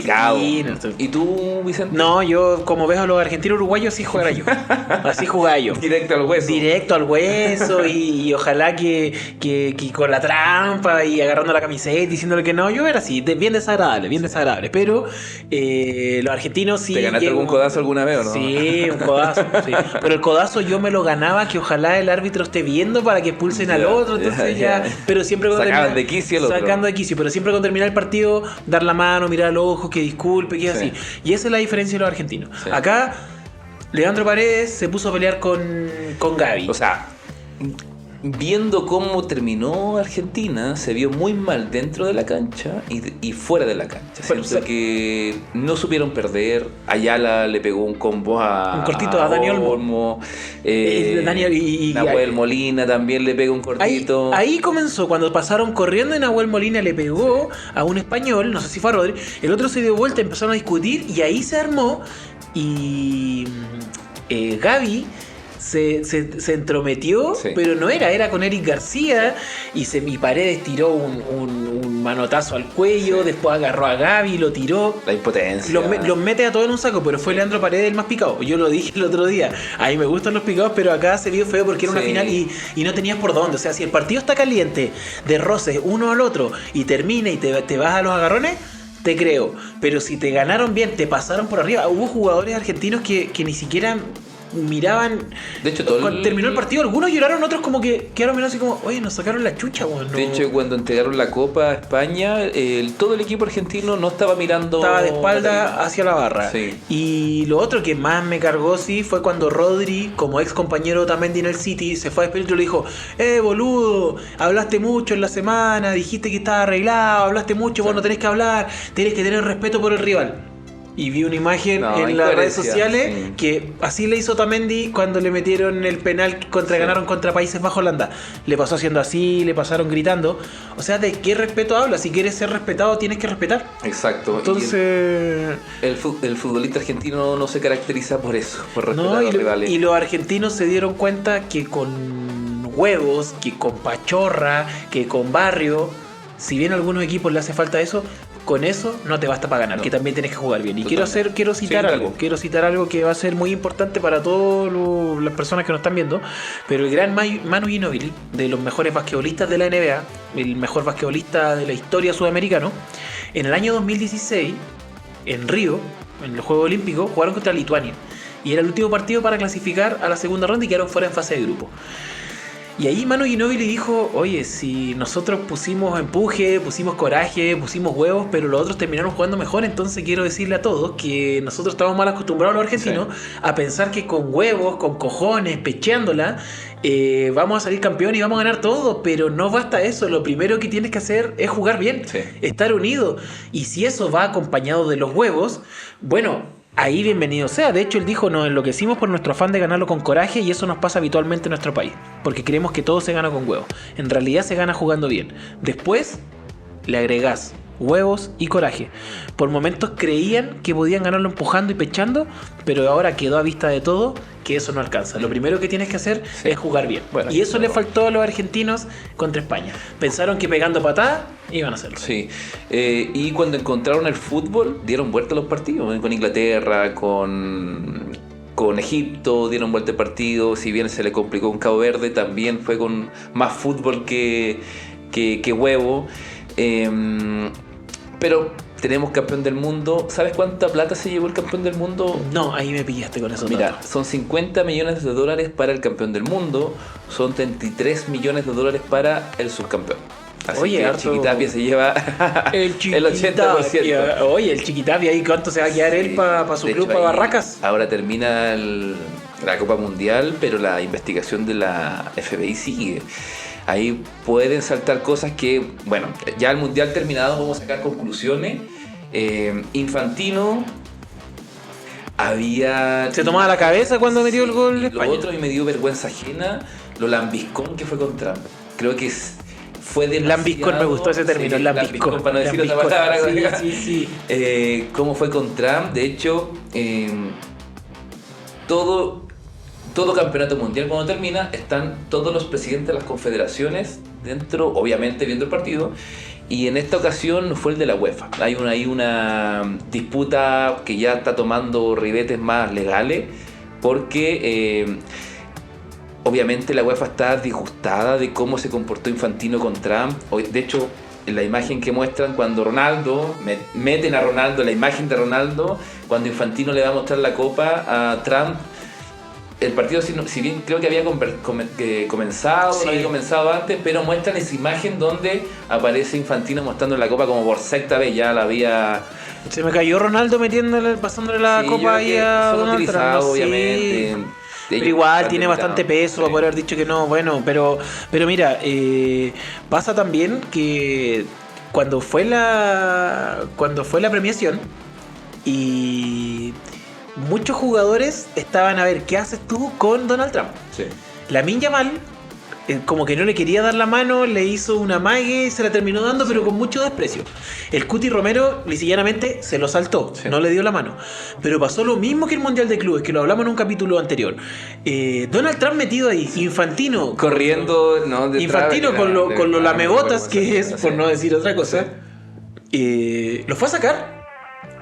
¿Y tú, Vicente? No, yo como ves a los argentinos uruguayos, así jugara yo. Así jugaba yo. Directo al hueso. Y ojalá que con la trampa y agarrando la camiseta diciéndole que no, yo era así, bien desagradable. Pero los argentinos sí... ¿Te ganaste algún codazo alguna vez o no? Sí, un codazo. Sí. Pero el codazo yo me lo ganaba que ojalá el árbitro esté viendo para que expulsen al otro. Entonces ya... Pero siempre sacando de quicio, pero siempre cuando terminar el partido, dar la mano, mirar a los ojos, que disculpe, que así. Y esa es la diferencia de los argentinos. Sí. Acá, Leandro Paredes se puso a pelear con Gavi. O sea, viendo cómo terminó Argentina, se vio muy mal dentro de la cancha y fuera de la cancha. Siento que no supieron perder. Ayala le pegó un combo un cortito a Dani Olmo. Nahuel Molina también le pegó un cortito. Ahí comenzó, cuando pasaron corriendo y Nahuel Molina le pegó a un español, no sé si fue a Rodri, el otro se dio vuelta, empezaron a discutir y ahí se armó y Gavi se entrometió, pero no era con Eric García y Paredes tiró un manotazo al cuello, después agarró a Gavi, lo tiró. La impotencia. Los mete a todos en un saco, pero fue Leandro Paredes el más picado. Yo lo dije el otro día, a mí me gustan los picados, pero acá se vio feo porque era una final y no tenías por dónde. O sea, si el partido está caliente, de roces uno al otro y termina y te vas a los agarrones, te creo. Pero si te ganaron bien, te pasaron por arriba. Hubo jugadores argentinos que ni siquiera miraban. De hecho, cuando terminó el partido, algunos lloraron, otros como que quedaron mirando así como, oye, nos sacaron la chucha, weón. No. De hecho, cuando entregaron la Copa a España, todo el equipo argentino no estaba mirando. Estaba de espalda hacia la barra. Sí. Y lo otro que más me cargó, sí, fue cuando Rodri, como ex compañero también en el City, se fue a despedir y le dijo, boludo, hablaste mucho en la semana, dijiste que estaba arreglado, hablaste mucho, vos no tenés que hablar, tenés que tener respeto por el rival. Y vi una imagen en las redes sociales que así le hizo Otamendi cuando le metieron el penal ganaron contra Países Bajos, Holanda. Le pasó haciendo así, le pasaron gritando. O sea, ¿de qué respeto habla? Si quieres ser respetado, tienes que respetar. Exacto. Entonces... El futbolista argentino no se caracteriza por eso, por respetar a los rivales. Y los argentinos se dieron cuenta que con huevos, que con pachorra, que con barrio, si bien a algunos equipos le hace falta eso, con eso no te basta para ganar, que también tienes que jugar bien. Y quiero citar algo que va a ser muy importante para todas las personas que nos están viendo, pero el gran Manu Ginóbili, de los mejores basquetbolistas de la NBA, el mejor basquetbolista de la historia sudamericana, en el año 2016, en Río, en los Juegos Olímpicos, jugaron contra Lituania. Y era el último partido para clasificar a la segunda ronda y quedaron fuera en fase de grupo. Y ahí Manu Ginóbili dijo, oye, si nosotros pusimos empuje, pusimos coraje, pusimos huevos, pero los otros terminaron jugando mejor, entonces quiero decirle a todos que nosotros estamos mal acostumbrados los argentinos a pensar que con huevos, con cojones, pecheándola, vamos a salir campeón y vamos a ganar todo, pero no basta eso, lo primero que tienes que hacer es jugar bien, estar unido, y si eso va acompañado de los huevos, bueno... Ahí bienvenido sea. De hecho, él dijo, nos enloquecimos por nuestro afán de ganarlo con coraje y eso nos pasa habitualmente en nuestro país. Porque creemos que todo se gana con huevos. En realidad se gana jugando bien. Después le agregás huevos y coraje. Por momentos creían que podían ganarlo empujando y pechando, pero ahora quedó a vista de todo que eso no alcanza. Lo primero que tienes que hacer es jugar bien. Bueno, y eso le faltó a los argentinos contra España. Pensaron que pegando patadas iban a hacerlo. Sí. Y cuando encontraron el fútbol, dieron vuelta a los partidos. Con Inglaterra, con Egipto, dieron vuelta al partido. Si bien se le complicó con Cabo Verde, también fue con más fútbol que huevo. Pero tenemos campeón del mundo. ¿Sabes cuánta plata se llevó el campeón del mundo? No, ahí me pillaste con eso. Mira, son $50 millones para el campeón del mundo. Son $33 millones para el subcampeón. Así que el Chiquitapia se lleva el 80%. Oye, el Chiquitapia, ¿y cuánto se va a quedar él para su club, para Barracas? Ahora termina la Copa Mundial, pero la investigación de la FBI sigue. Ahí pueden saltar cosas que, bueno, ya el Mundial terminado, vamos a sacar conclusiones. Infantino se tomaba la cabeza cuando metió el gol de España. Lo otro, y me dio vergüenza ajena, lo lambiscón que fue con Trump. Creo que fue demasiado... Lambiscón, me gustó ese término, lambiscón. Para no decir otra palabra. Sí. Cómo fue con Trump. De hecho, todo campeonato mundial cuando termina, están todos los presidentes de las confederaciones dentro, obviamente viendo el partido, y en esta ocasión fue el de la UEFA. Hay una disputa que ya está tomando ribetes más legales, porque obviamente la UEFA está disgustada de cómo se comportó Infantino con Trump. De hecho, en la imagen que muestran cuando Ronaldo, meten a Ronaldo, la imagen de Ronaldo, cuando Infantino le va a mostrar la copa a Trump. El partido, si bien creo que había comenzado, no había comenzado antes, pero muestran esa imagen donde aparece Infantino mostrando la copa como por sexta vez. Ya la había... Se me cayó Ronaldo pasándole la copa ahí a Donald Trump. Obviamente. Pero igual tiene bastante peso para poder haber dicho que no. Bueno, pero mira, pasa también que cuando fue la premiación y... muchos jugadores estaban a ver qué haces tú con Donald Trump. Sí. Lamine Yamal, como que no le quería dar la mano, le hizo una mague y se la terminó dando, pero con mucho desprecio. El Cuti Romero, lisillanamente, se lo saltó, no le dio la mano. Pero pasó lo mismo que el Mundial de Clubes, que lo hablamos en un capítulo anterior. Donald Trump metido ahí, Infantino. Corriendo, ¿no? Infantino con lo lamebotas que es, por no decir otra cosa. Lo fue a sacar.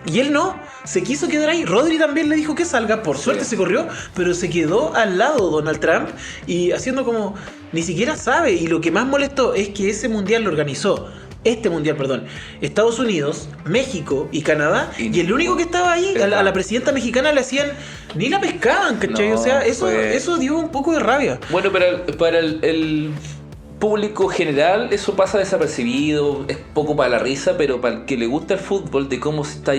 Y él no, se quiso quedar ahí. Rodri también le dijo que salga, por suerte se corrió, pero se quedó al lado Donald Trump y haciendo como ni siquiera sabe. Y lo que más molestó es que ese mundial lo organizó Estados Unidos, México y Canadá, y el único que estaba ahí, a la presidenta mexicana le hacían, ni la pescaban, ¿cachai? O sea, eso dio un poco de rabia. Bueno, pero para el público general eso pasa desapercibido, es poco para la risa, pero para el que le gusta el fútbol, de cómo se está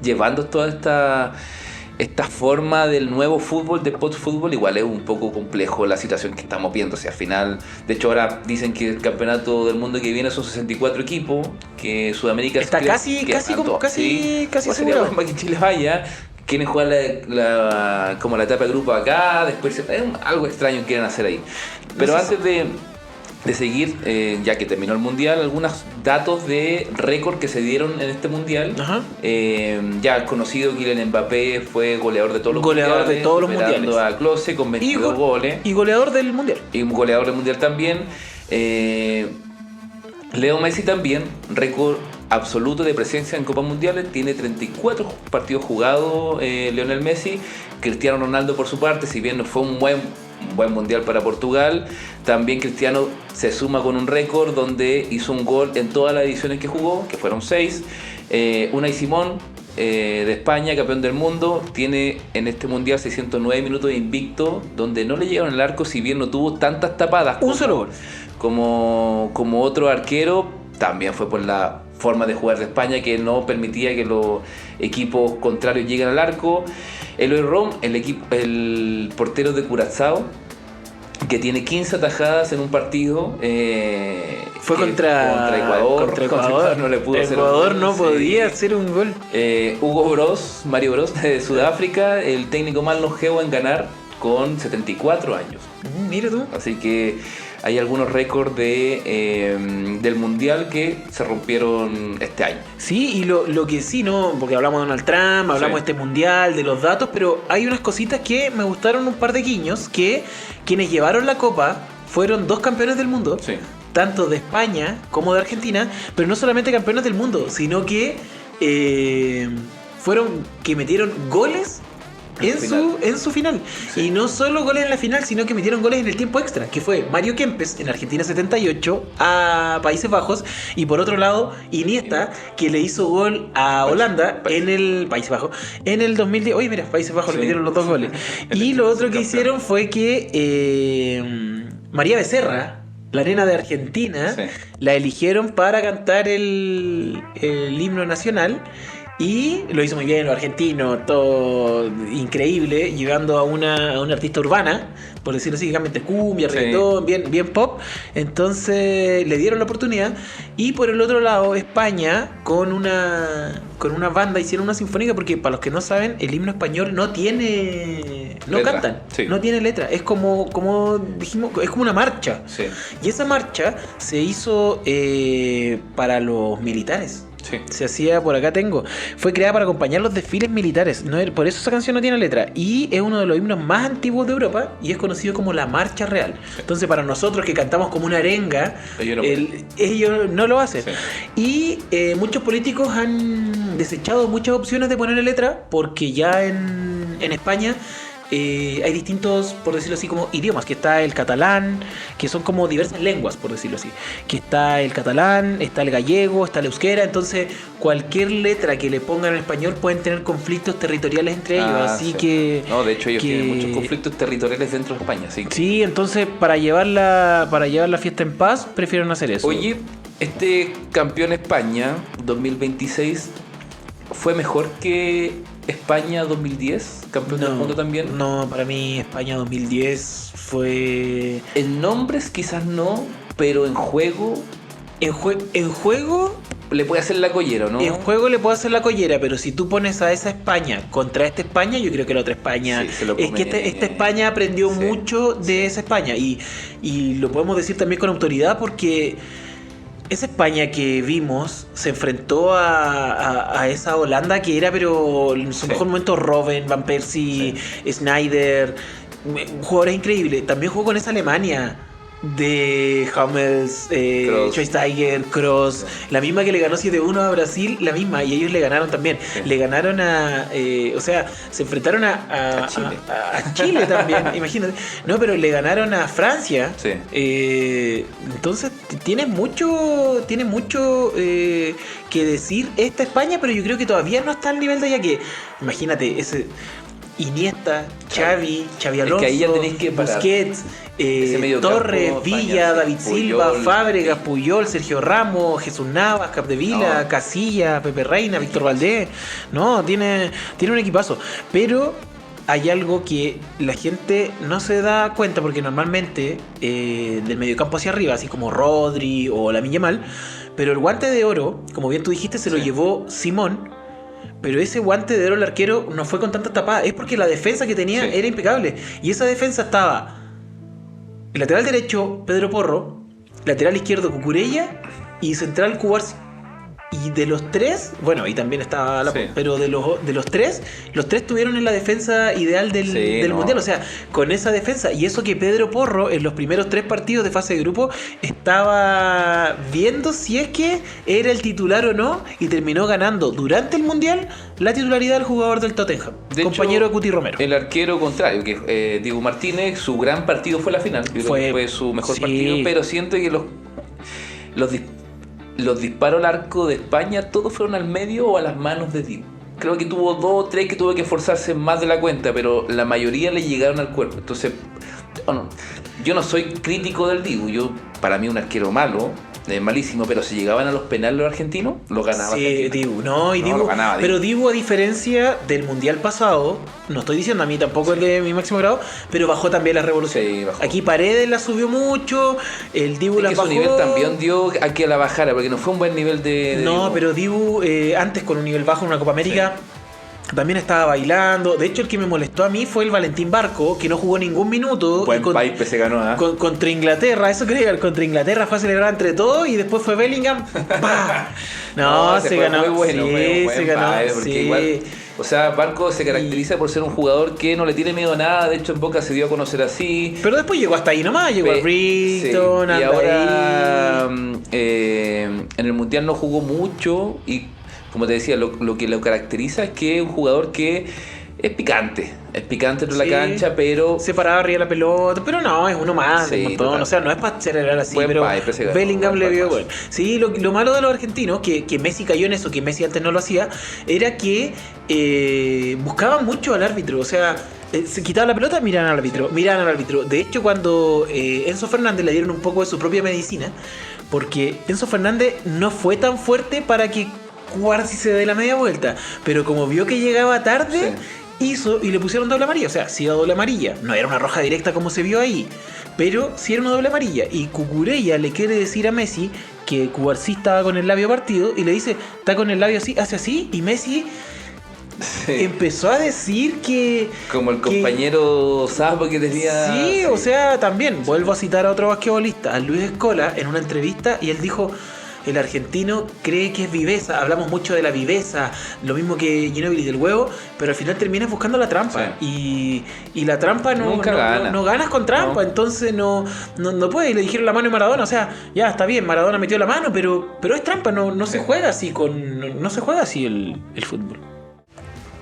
llevando toda esta forma del nuevo fútbol, de post-fútbol, igual es un poco complejo la situación que estamos viendo. O sea, al final, de hecho ahora dicen que el campeonato del mundo que viene son 64 equipos, que Sudamérica está casi seguro. Sería bueno que Chile vaya, quieren jugar como la etapa de grupo acá, después es algo extraño que quieren hacer ahí. Pero antes de seguir, ya que terminó el mundial, algunos datos de récord que se dieron en este mundial. Ya es conocido que Kylian Mbappé fue goleador de todos los mundiales, a Klose con 22 goles. Y goleador del mundial. Y un goleador del mundial también. Leo Messi también, récord absoluto de presencia en Copas Mundiales, tiene 34 partidos jugados. Lionel Messi. Cristiano Ronaldo por su parte, si bien no fue un buen mundial para Portugal, también Cristiano se suma con un récord donde hizo un gol en todas las ediciones que jugó, que fueron 6. Unai Simón, de España, campeón del mundo, tiene en este mundial 609 minutos de invicto, donde no le llegaron al arco, si bien no tuvo tantas tapadas como otro arquero. También fue por la forma de jugar de España, que no permitía que los equipos contrarios lleguen al arco. Eloy Rom, el portero de Curazao, que tiene 15 atajadas en un partido. Fue contra Ecuador. No le pudo hacer Ecuador un gol. No podía hacer un gol. Mario Bros de Sudáfrica, el técnico más longevo en ganar, con 74 años. Mira tú. Así que hay algunos récords del mundial que se rompieron este año. Sí, y lo que sí, ¿no? Porque hablamos de Donald Trump, hablamos de este mundial, de los datos, pero hay unas cositas que me gustaron, un par de guiños, que quienes llevaron la copa fueron 2 campeones del mundo, tanto de España como de Argentina, pero no solamente campeones del mundo, sino que que metieron goles en su final. Y no solo goles en la final, sino que metieron goles en el tiempo extra, que fue Mario Kempes en Argentina 78 a Países Bajos, y por otro lado Iniesta, que le hizo gol a Holanda en el Países Bajos en el 2010. Oye, mira, Países Bajos le metieron los 2 goles. Y lo otro que hicieron fue que María Becerra, la nena de Argentina, la eligieron para cantar el himno nacional. Y lo hizo muy bien, los argentinos, todo increíble, llevando a una artista urbana, por decirlo así, que cambia entre cumbia, reggaetón, bien pop. Entonces le dieron la oportunidad. Y por el otro lado, España, con una banda, hicieron una sinfónica, porque para los que no saben, el himno español no cantan, no tiene letra. Es como dijimos, es como una marcha. Y esa marcha se hizo para los militares. Se hacía, por acá fue creada para acompañar los desfiles militares, por eso esa canción no tiene letra, y es uno de los himnos más antiguos de Europa y es conocido como la marcha real. Entonces para nosotros que cantamos como una arenga, ellos no lo hacen. Y muchos políticos han desechado muchas opciones de ponerle letra, porque ya en España hay distintos, por decirlo así, como idiomas, que está el catalán, que son como diversas lenguas, por decirlo así, que está el catalán, está el gallego, está el euskera. Entonces cualquier letra que le pongan en español pueden tener conflictos territoriales entre ellos, así que... No, de hecho ellos tienen muchos conflictos territoriales dentro de España, sí, entonces para llevar la fiesta en paz prefieren hacer eso. Oye, este campeón España 2026 fue mejor que España 2010, campeón del mundo también. No, para mí España 2010 fue... En nombres quizás no, pero en juego... En juego... Le puede hacer la collera, ¿no? En juego le puede hacer la collera, pero si tú pones a esa España contra esta España, yo creo que la otra España... es que esta España aprendió mucho de esa España. Y lo podemos decir también con autoridad, porque... esa España que vimos se enfrentó a esa Holanda que era, pero en su mejor momento, Robben, Van Persie, Sneijder, jugadores increíbles. También jugó con esa Alemania de Hummels, Schweinsteiger, Kroos, la misma que le ganó 7-1 a Brasil, la misma, y ellos le ganaron también. Sí. Le ganaron o sea, se enfrentaron a Chile. A Chile también, imagínate. No, pero le ganaron a Francia. Sí. Entonces tiene mucho que decir esta España, pero yo creo que todavía no está al nivel de allá que, imagínate, ese Iniesta, Xavi Alonso, es que ahí ya tenés que parar. Busquets, Torres, Villa, David Silva, Puyol, Fábregas, Puyol, Sergio Ramos, Jesús Navas, Capdevila, Casilla, Pepe Reina, Víctor Valdés. No, tiene un equipazo. Pero hay algo que la gente no se da cuenta, porque normalmente del mediocampo hacia arriba, así como Rodri o Lamine Yamal, pero el guante de oro, como bien tú dijiste, se lo llevó Simón. Pero ese guante de oro al arquero no fue con tanta tapada. Es porque la defensa que tenía era impecable. Y esa defensa estaba el lateral derecho, Pedro Porro, lateral izquierdo, Cucurella, y central, Cubarsí. Y de los tres, bueno, y también estaba pero de los tres tuvieron en la defensa ideal del Mundial. O sea, con esa defensa. Y eso que Pedro Porro, en los primeros 3 partidos de fase de grupo, estaba viendo si es que era el titular o no, y terminó ganando durante el Mundial la titularidad del jugador del Tottenham, compañero de Cuti Romero. El arquero contrario, que Diego Martínez, su gran partido fue la final. Yo creo que fue su mejor partido, pero siento que los disparos al arco de España todos fueron al medio o a las manos de Dibu. Creo que tuvo 2 o 3 que tuvo que esforzarse más de la cuenta, pero la mayoría le llegaron al cuerpo. Entonces, bueno, yo no soy crítico del Dibu. Para mí un arquero malo, malísimo, pero si llegaban a los penales los argentinos, los ganaba. Sí, Dibu, Dibu ganaba. Pero Dibu, a diferencia del Mundial pasado, no estoy diciendo, a mí tampoco es de mi máximo grado, pero bajó también la revolución. Sí, bajó. Aquí Paredes la subió mucho, el Dibu la bajó. Su nivel también dio a que la bajara, porque no fue un buen nivel de no, Dibu. pero Dibu, antes con un nivel bajo en una Copa América, también estaba bailando. De hecho, el que me molestó a mí fue el Valentín Barco, que no jugó ningún minuto. Buen pipe se ganó, ¿eh? Contra Inglaterra, eso quería, contra Inglaterra fue a celebrar entre todos, y después fue Bellingham. ¡Bah! No, se ganó. Muy bueno, se ganó. Porque igual, o sea, Barco se caracteriza por ser un jugador que no le tiene miedo a nada. De hecho, en Boca se dio a conocer así. Pero después llegó hasta ahí nomás, llegó a Brighton, y ahora en el Mundial no jugó mucho, y como te decía, lo que lo caracteriza es que es un jugador que es picante dentro de la cancha, pero se paraba arriba de la pelota, pero no, es uno más del montón. Total. O sea, no es para celebrar así, pero Bellingham le vio gol. Sí, lo malo de los argentinos, que Messi cayó en eso, que Messi antes no lo hacía, era que buscaban mucho al árbitro. O sea, se quitaba la pelota, miraban al árbitro. De hecho, cuando Enzo Fernández le dieron un poco de su propia medicina, porque Enzo Fernández no fue tan fuerte para que Cubarsí se dé la media vuelta, pero como vio que llegaba tarde, hizo y le pusieron doble amarilla. O sea, sí era doble amarilla, no era una roja directa como se vio ahí, pero sí era una doble amarilla. Y Cucurella le quiere decir a Messi que Cubarsí estaba con el labio partido, y le dice, está con el labio así, hace así, y Messi empezó a decir que como el compañero Sapo que decía. Sí, o sea, también vuelvo a citar a otro basquetbolista, a Luis Escola, en una entrevista, y él dijo: el argentino cree que es viveza, hablamos mucho de la viveza, lo mismo que Ginóbili del huevo, pero al final terminas buscando la trampa. Y la trampa no ganas con trampa, entonces no puedes. Y le dijeron la mano de Maradona, o sea, ya está bien, Maradona metió la mano, pero es trampa, no se juega así no se juega así el fútbol.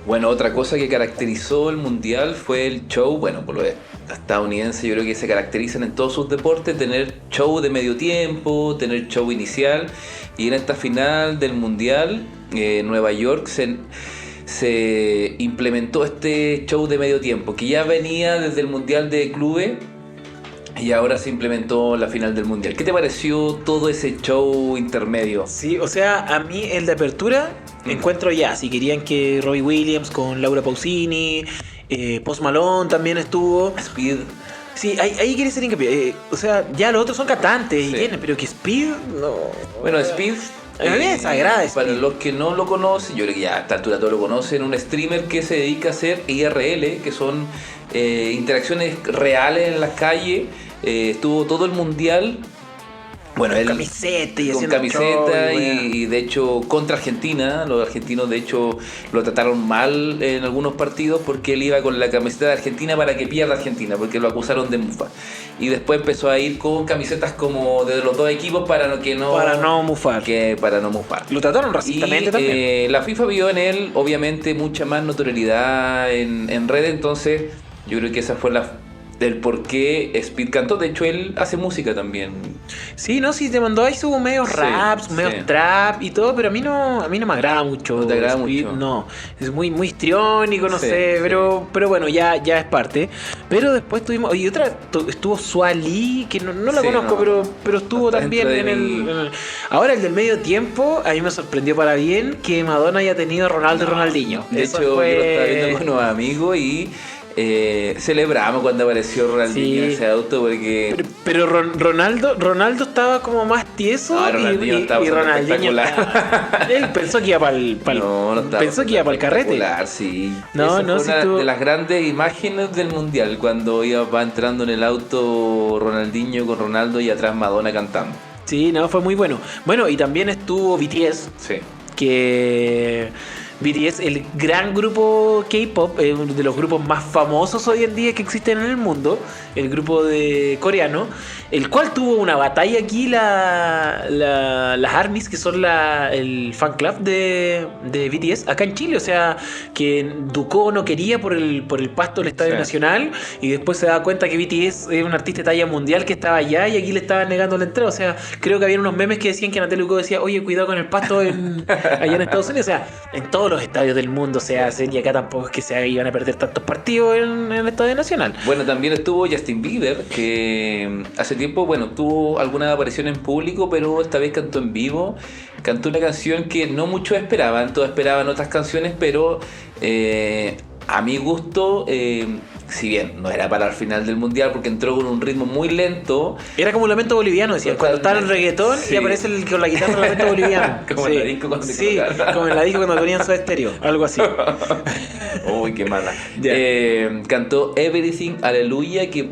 Bueno, otra cosa que caracterizó el Mundial fue el show. Bueno, por lo estadounidense, yo creo que se caracterizan en todos sus deportes, tener show de medio tiempo, tener show inicial. Y en esta final del Mundial, Nueva York se implementó este show de medio tiempo, que ya venía desde el Mundial de Clubes, y ahora se implementó la final del Mundial. ¿Qué te pareció todo ese show intermedio? Sí, o sea, a mí el de apertura encuentro ya, si querían que Robbie Williams con Laura Pausini, Post Malone también estuvo. Speed. Sí, ahí quiere ser hincapié. O sea, ya los otros son cantantes, pero que Speed no. Bueno, Speed. A mí me desagrada. Para los que no lo conocen, yo creo que ya a esta altura todos lo conocen, un streamer que se dedica a hacer IRL, que son interacciones reales en las calles. Estuvo todo el Mundial Bueno, él camiseta y con haciendo camiseta show, y de hecho contra Argentina, los argentinos de hecho lo trataron mal en algunos partidos porque él iba con la camiseta de Argentina para que pierda Argentina, porque lo acusaron de mufa. Y después empezó a ir con camisetas como de los dos equipos para no mufar. Para no mufar. Lo trataron racistamente también. La FIFA vio en él obviamente mucha más notoriedad en redes, entonces yo creo que esa fue del por qué Speed cantó. De hecho, él hace música también. Sí, no, sí, te mandó ahí sus medios raps, medios trap y todo, pero a mí no me agrada mucho. ¿No te agrada Speed, mucho? No, es muy histriónico, no sé, pero bueno, ya es parte. Pero después tuvimos, y otra, estuvo Suali, que no la conozco, pero estuvo también en el... Ahora el del medio tiempo, a mí me sorprendió para bien que Madonna haya tenido a Ronaldo y Ronaldinho. De hecho, yo lo estaba viendo con unos amigos y... celebramos cuando apareció Ronaldinho en ese auto porque... Pero Ronaldo estaba como más tieso y Ronaldinho él pensó que iba para el carrete. Sí. No, esa fue una de las grandes imágenes del mundial cuando va entrando en el auto Ronaldinho con Ronaldo y atrás Madonna cantando. Sí, no, fue muy bueno. Bueno, y también estuvo BTS. Sí. Que... BTS, el gran grupo K-pop, uno de los grupos más famosos hoy en día que existen en el mundo, el grupo de coreano, el cual tuvo una batalla aquí las ARMYs, que son el fan club de BTS, acá en Chile. O sea, que Ducó no quería por el pasto del Estadio Nacional, y después se da cuenta que BTS es un artista de talla mundial que estaba allá y aquí le estaban negando la entrada. O sea, creo que había unos memes que decían que Natalia Ducó decía, oye, cuidado con el pasto allá en Estados Unidos. O sea, en todos los estadios del mundo se hacen, y acá tampoco es que se iban a perder tantos partidos en el Estadio Nacional. Bueno, también estuvo Justin Bieber, que hace tiempo, tuvo alguna aparición en público, pero esta vez cantó en vivo. Cantó una canción que no muchos esperaban, todos esperaban otras canciones, pero a mi gusto, si bien no era para el final del mundial porque entró con un ritmo muy lento. Era como un lamento boliviano, decían, cuando está el reggaetón y aparece con la guitarra el lamento boliviano. Como en la disco cuando como en la disco cuando ponían Soda Stereo, algo así. Uy, qué mala. Cantó Everything, Aleluya, que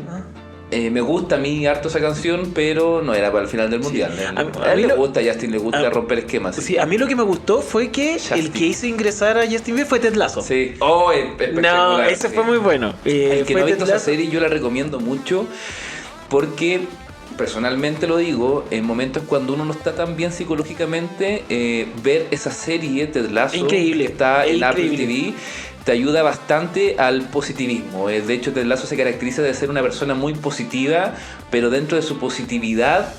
me gusta a mí harto esa canción, pero no era para el final del mundial. A mí le gusta, a Justin le gusta romper esquemas. Sí, a mí lo que me gustó fue que el que hizo ingresar a Justin Bieber fue Ted Lasso. Sí. No, ese fue muy bueno. El que no ha visto esa serie yo la recomiendo mucho porque... Personalmente lo digo, en momentos cuando uno no está tan bien psicológicamente, ver esa serie Ted Lasso, increíble, que está en Apple TV, te ayuda bastante al positivismo. De hecho, Ted Lasso se caracteriza de ser una persona muy positiva, pero dentro de su positividad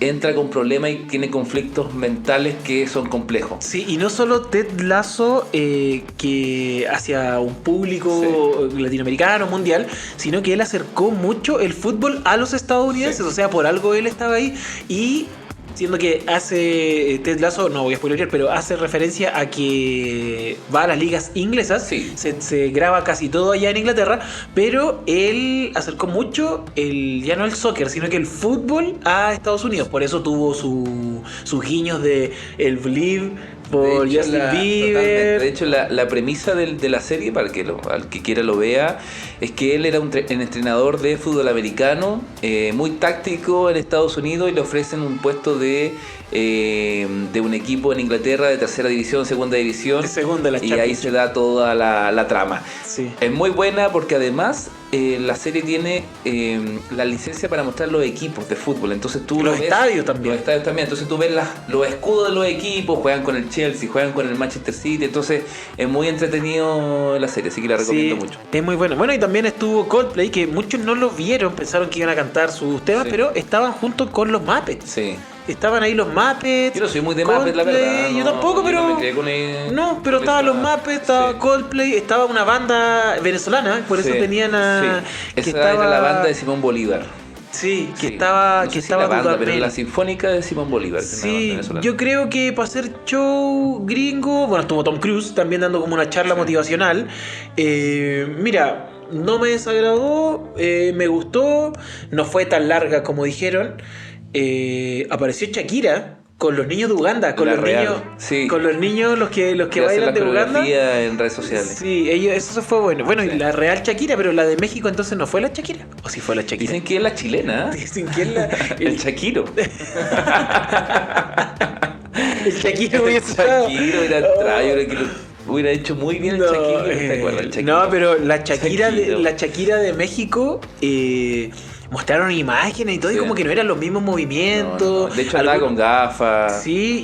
entra con problemas y tiene conflictos mentales que son complejos. Sí, y no solo Ted Lasso que hacia un público latinoamericano, mundial, sino que él acercó mucho el fútbol a los estadounidenses. O sea, por algo él estaba ahí. Y siendo que hace Ted Lasso, no voy a spoilear, pero hace referencia a que va a las ligas inglesas. Sí. Se graba casi todo allá en Inglaterra, pero él acercó mucho ya no el soccer, sino que el fútbol a Estados Unidos. Por eso tuvo sus guiños de el Believe por Justin Bieber. De hecho, la premisa de la serie, para que al que quiera lo vea, es que él era un entrenador de fútbol americano, muy táctico en Estados Unidos, y le ofrecen un puesto de un equipo en Inglaterra de tercera división, segunda división, y ahí se da toda la trama. Sí. Es muy buena porque además la serie tiene la licencia para mostrar los equipos de fútbol. Entonces tú los estadios también. Entonces tú ves los escudos de los equipos, juegan con el Chelsea, juegan con el Manchester City. Entonces es muy entretenido la serie, así que la recomiendo mucho. Es muy buena. Bueno, y también estuvo Coldplay, que muchos no lo vieron, pensaron que iban a cantar sus temas, pero estaban junto con los Muppets. Sí. Estaban ahí los Muppets. Yo no soy muy de Muppets, la verdad. Yo tampoco, pero. No, estaban los Muppets, estaba Coldplay, estaba una banda venezolana, por eso tenían a. Sí. Esa era la banda de Simón Bolívar. Sí, que estaba. No sé si la banda, pero la sinfónica de Simón Bolívar. Sí, yo creo que para hacer show gringo. Bueno, estuvo Tom Cruise también dando como una charla motivacional. Mira, no me desagradó, me gustó, no fue tan larga como dijeron. Apareció Shakira con los niños de Uganda, con La los Real, niños, sí. con los niños los que hacen bailan la de Uganda. coreografía en redes sociales. Sí, eso fue bueno. Bueno, y la Real Shakira, pero la de México entonces no fue la Shakira. ¿O sí fue la Shakira? Dicen que es la chilena. Dicen que es la El Shakiro. el Shakira El hubiese Shakiro hubiera entrado, yo creo que lo hubiera hecho muy bien el Shakiro. ¿Te acuerdas del Shakiro? No, pero la Shakira Shakiro. la Shakira de México mostraron imágenes y todo, y Sí. como que no eran los mismos movimientos. No. De hecho, andaba con gafas. Sí,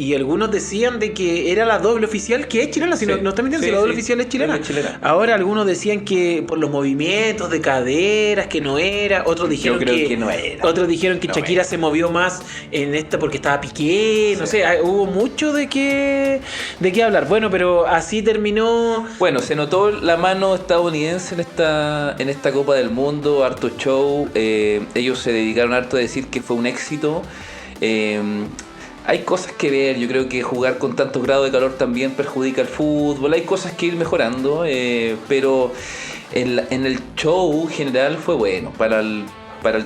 y algunos decían de que era la doble oficial, que es chilena, si Sí. no está mintiendo, Sí, si la doble sí. oficial es chilena. Es chilena. Ahora algunos decían que por los movimientos de caderas, que no era, otros dijeron Yo creo que no era. Otros dijeron que No Shakira era. se movió más en esta porque estaba Piqué, no Sí. sé, hubo mucho de qué hablar. Bueno, pero así terminó. Bueno, se notó la mano estadounidense en esta Copa del Mundo, harto show. Ellos se dedicaron harto a decir que fue un éxito. Hay cosas que ver, yo creo que jugar con tantos grados de calor también perjudica el fútbol, hay cosas que ir mejorando, pero en el show general fue bueno para el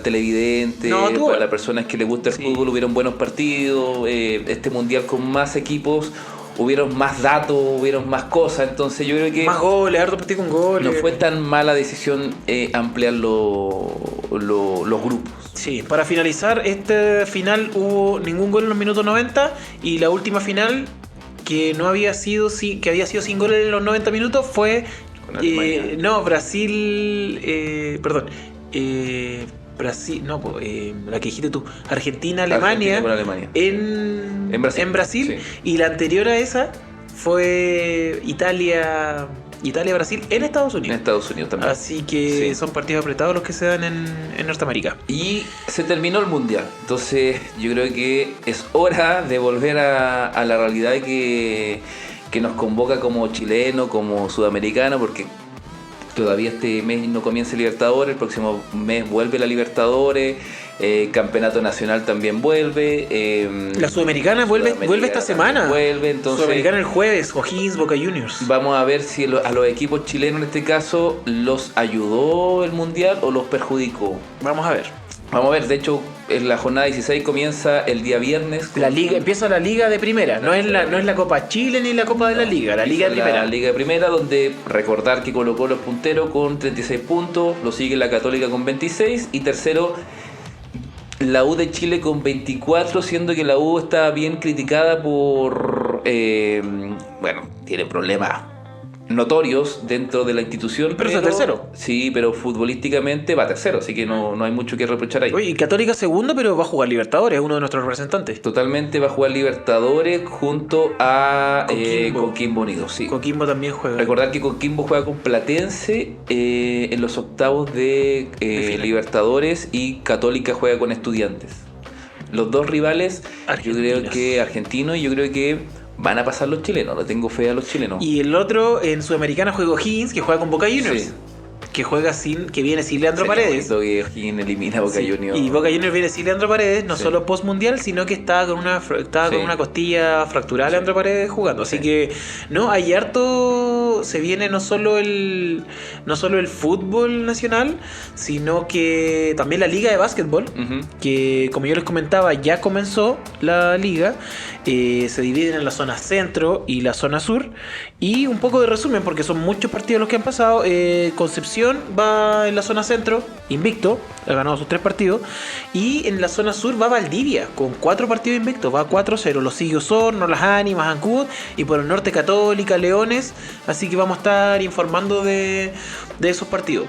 televidente, para las personas que les gusta el fútbol, hubieron buenos partidos, este mundial con más equipos. Hubieron más datos, hubieron más cosas, entonces yo creo que Más goles, harto partido con goles. no fue tan mala decisión ampliar los grupos. Sí, para finalizar, este final hubo ningún gol en los minutos 90 y la última final que no había sido que había sido sin gol en los 90 minutos fue Brasil, Brasil, no, la que dijiste tú, Argentina-Alemania en Brasil sí. Y la anterior a esa fue Italia-Brasil en Estados Unidos. En Estados Unidos también. Así que Sí. son partidos apretados los que se dan en Norteamérica. Y se terminó el mundial. Entonces yo creo que es hora de volver a la realidad que nos convoca como chileno, como sudamericano, porque todavía este mes no comienza Libertadores, el próximo mes vuelve la Libertadores, Campeonato Nacional también vuelve. La Sudamericana vuelve esta semana. Vuelve, entonces. Sudamericana el jueves, O'Higgins, Boca Juniors. Vamos a ver si a los equipos chilenos en este caso los ayudó el mundial o los perjudicó. Vamos a ver. Vamos a ver, de hecho, en la jornada 16 comienza el día viernes. Empieza la liga de primera, no es la Copa Chile ni la Copa de la Liga, la liga de primera. La liga de primera, donde recordar que Colo-Colo es puntero con 36 puntos, lo sigue la Católica con 26 y tercero la U de Chile con 24, siendo que la U está bien criticada por, tiene problemas notorios dentro de la institución. Pero está tercero. Sí, pero futbolísticamente va tercero, así que no hay mucho que reprochar ahí. Oye, y Católica segundo, pero va a jugar Libertadores, es uno de nuestros representantes. Totalmente va a jugar Libertadores junto a Coquimbo. Coquimbo Unido, sí. Coquimbo también juega. Recordar que Coquimbo juega con Platense en los octavos de Libertadores y Católica juega con Estudiantes. Los dos rivales, yo creo que argentinos, y yo creo que van a pasar los chilenos, le tengo fe a los chilenos. Y el otro en Sudamericana juega O'Higgins, que juega con Boca Juniors. Sí. Que viene sin Leandro Paredes. Que O'Higgins elimina a Boca Sí, Juniors. y Boca Juniors viene sin Leandro Paredes, no Sí. solo post mundial, sino que estaba con una costilla fracturada Leandro Paredes jugando. Así Sí. que no, hay harto, se viene no solo el fútbol nacional, sino que también la liga de básquetbol, Ujú. que como yo les comentaba, ya comenzó la liga. Se dividen en la zona centro y la zona sur. Y un poco de resumen, porque son muchos partidos los que han pasado. Concepción va en la zona centro, invicto, ha ganado sus 3 partidos. Y en la zona sur va Valdivia, con 4 partidos invictos, va 4-0. Los sigue Osorno, Las Ánimas, Ancud. Y por el norte Católica, Leones. Así que vamos a estar informando de esos partidos.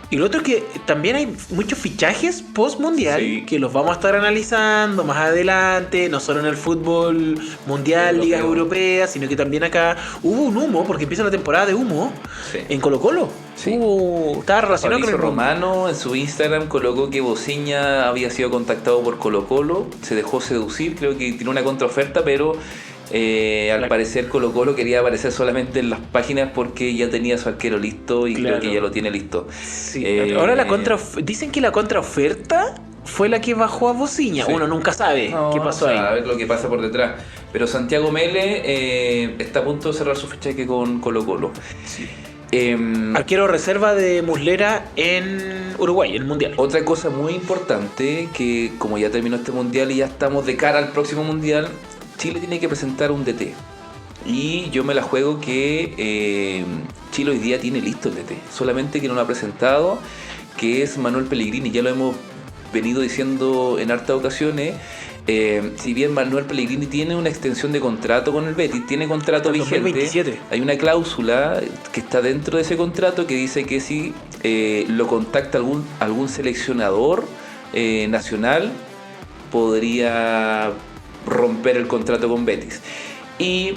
Y lo otro es que también hay muchos fichajes post mundial, Sí. que los vamos a estar analizando más adelante, no solo en el fútbol mundial, ligas europeas, sino que también acá hubo un humo, porque empieza la temporada de humo Sí. en Colo-Colo. Sí. Estaba relacionado Fabricio con el Romano en su Instagram colocó que Bociña había sido contactado por Colo-Colo, se dejó seducir, creo que tiene una contraoferta, pero al parecer Colo-Colo quería aparecer solamente en las páginas porque ya tenía su arquero listo y Claro. creo que ya lo tiene listo. Sí. Ahora dicen que la contraoferta fue la que bajó a Bociña. Sí. Uno nunca sabe qué pasó ahí. A ver lo que pasa por detrás. Pero Santiago Mele está a punto de cerrar su fichaje con Colo-Colo. Sí. Arquero reserva de Muslera en Uruguay, en el Mundial. Otra cosa muy importante, que como ya terminó este Mundial y ya estamos de cara al próximo Mundial, Chile tiene que presentar un DT. Y yo me la juego que Chile hoy día tiene listo el DT, solamente que no lo ha presentado, que es Manuel Pellegrini. Ya lo hemos venido diciendo en hartas ocasiones. Si bien Manuel Pellegrini tiene una extensión de contrato con el Betis, tiene contrato vigente, 2027. Hay una cláusula que está dentro de ese contrato que dice que si lo contacta algún seleccionador nacional, podría romper el contrato con Betis. Y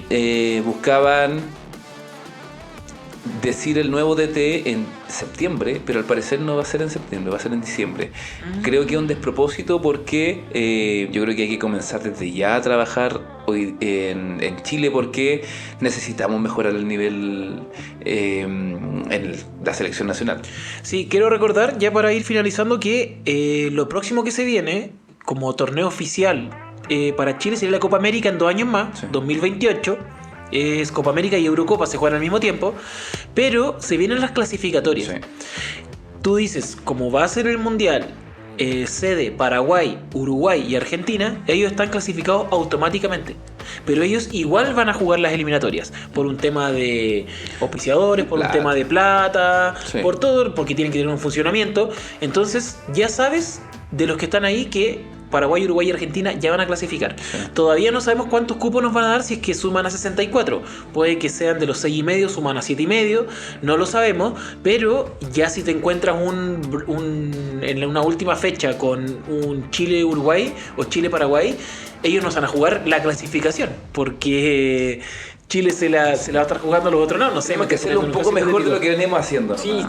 buscaban decir el nuevo DT en septiembre, pero al parecer no va a ser en septiembre, va a ser en diciembre. Creo que es un despropósito porque yo creo que hay que comenzar desde ya a trabajar hoy en Chile, porque necesitamos mejorar el nivel en la selección nacional. Sí, quiero recordar, ya para ir finalizando, que lo próximo que se viene como torneo oficial para Chile sería la Copa América en 2 años más, sí. 2028. Es Copa América y Eurocopa, se juegan al mismo tiempo, pero se vienen las clasificatorias. Sí. Tú dices, como va a ser el Mundial, sede Paraguay, Uruguay y Argentina, ellos están clasificados automáticamente. Pero ellos igual van a jugar las eliminatorias, por un tema de auspiciadores, por un tema de plata, sí. Por todo, porque tienen que tener un funcionamiento. Entonces ya sabes de los que están ahí que Paraguay, Uruguay y Argentina ya van a clasificar. Sí. Todavía no sabemos cuántos cupos nos van a dar si es que suman a 64. Puede que sean de los 6,5, suman a 7,5. No lo sabemos, pero ya si te encuentras en una última fecha con un Chile-Uruguay o Chile-Paraguay, ellos nos van a jugar la clasificación, porque Chile se la va a estar jugando, los otros no sé. Tenemos que hacerlo un poco mejor de lo que venimos haciendo. Sí, un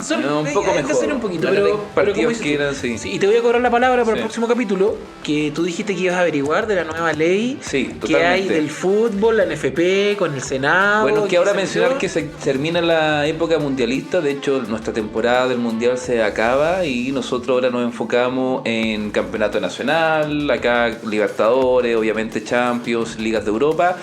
poco mejor. Hay que hacer un poquito, pero partidos que eran, sí. Sí, y te voy a cobrar la palabra para el próximo capítulo, que tú dijiste que ibas a averiguar de la nueva ley que hay del fútbol, la NFP, con el Senado. Bueno, que ahora mencionar que se termina la época mundialista. De hecho, nuestra temporada del Mundial se acaba y nosotros ahora nos enfocamos en Campeonato Nacional, acá Libertadores, obviamente Champions, Ligas de Europa.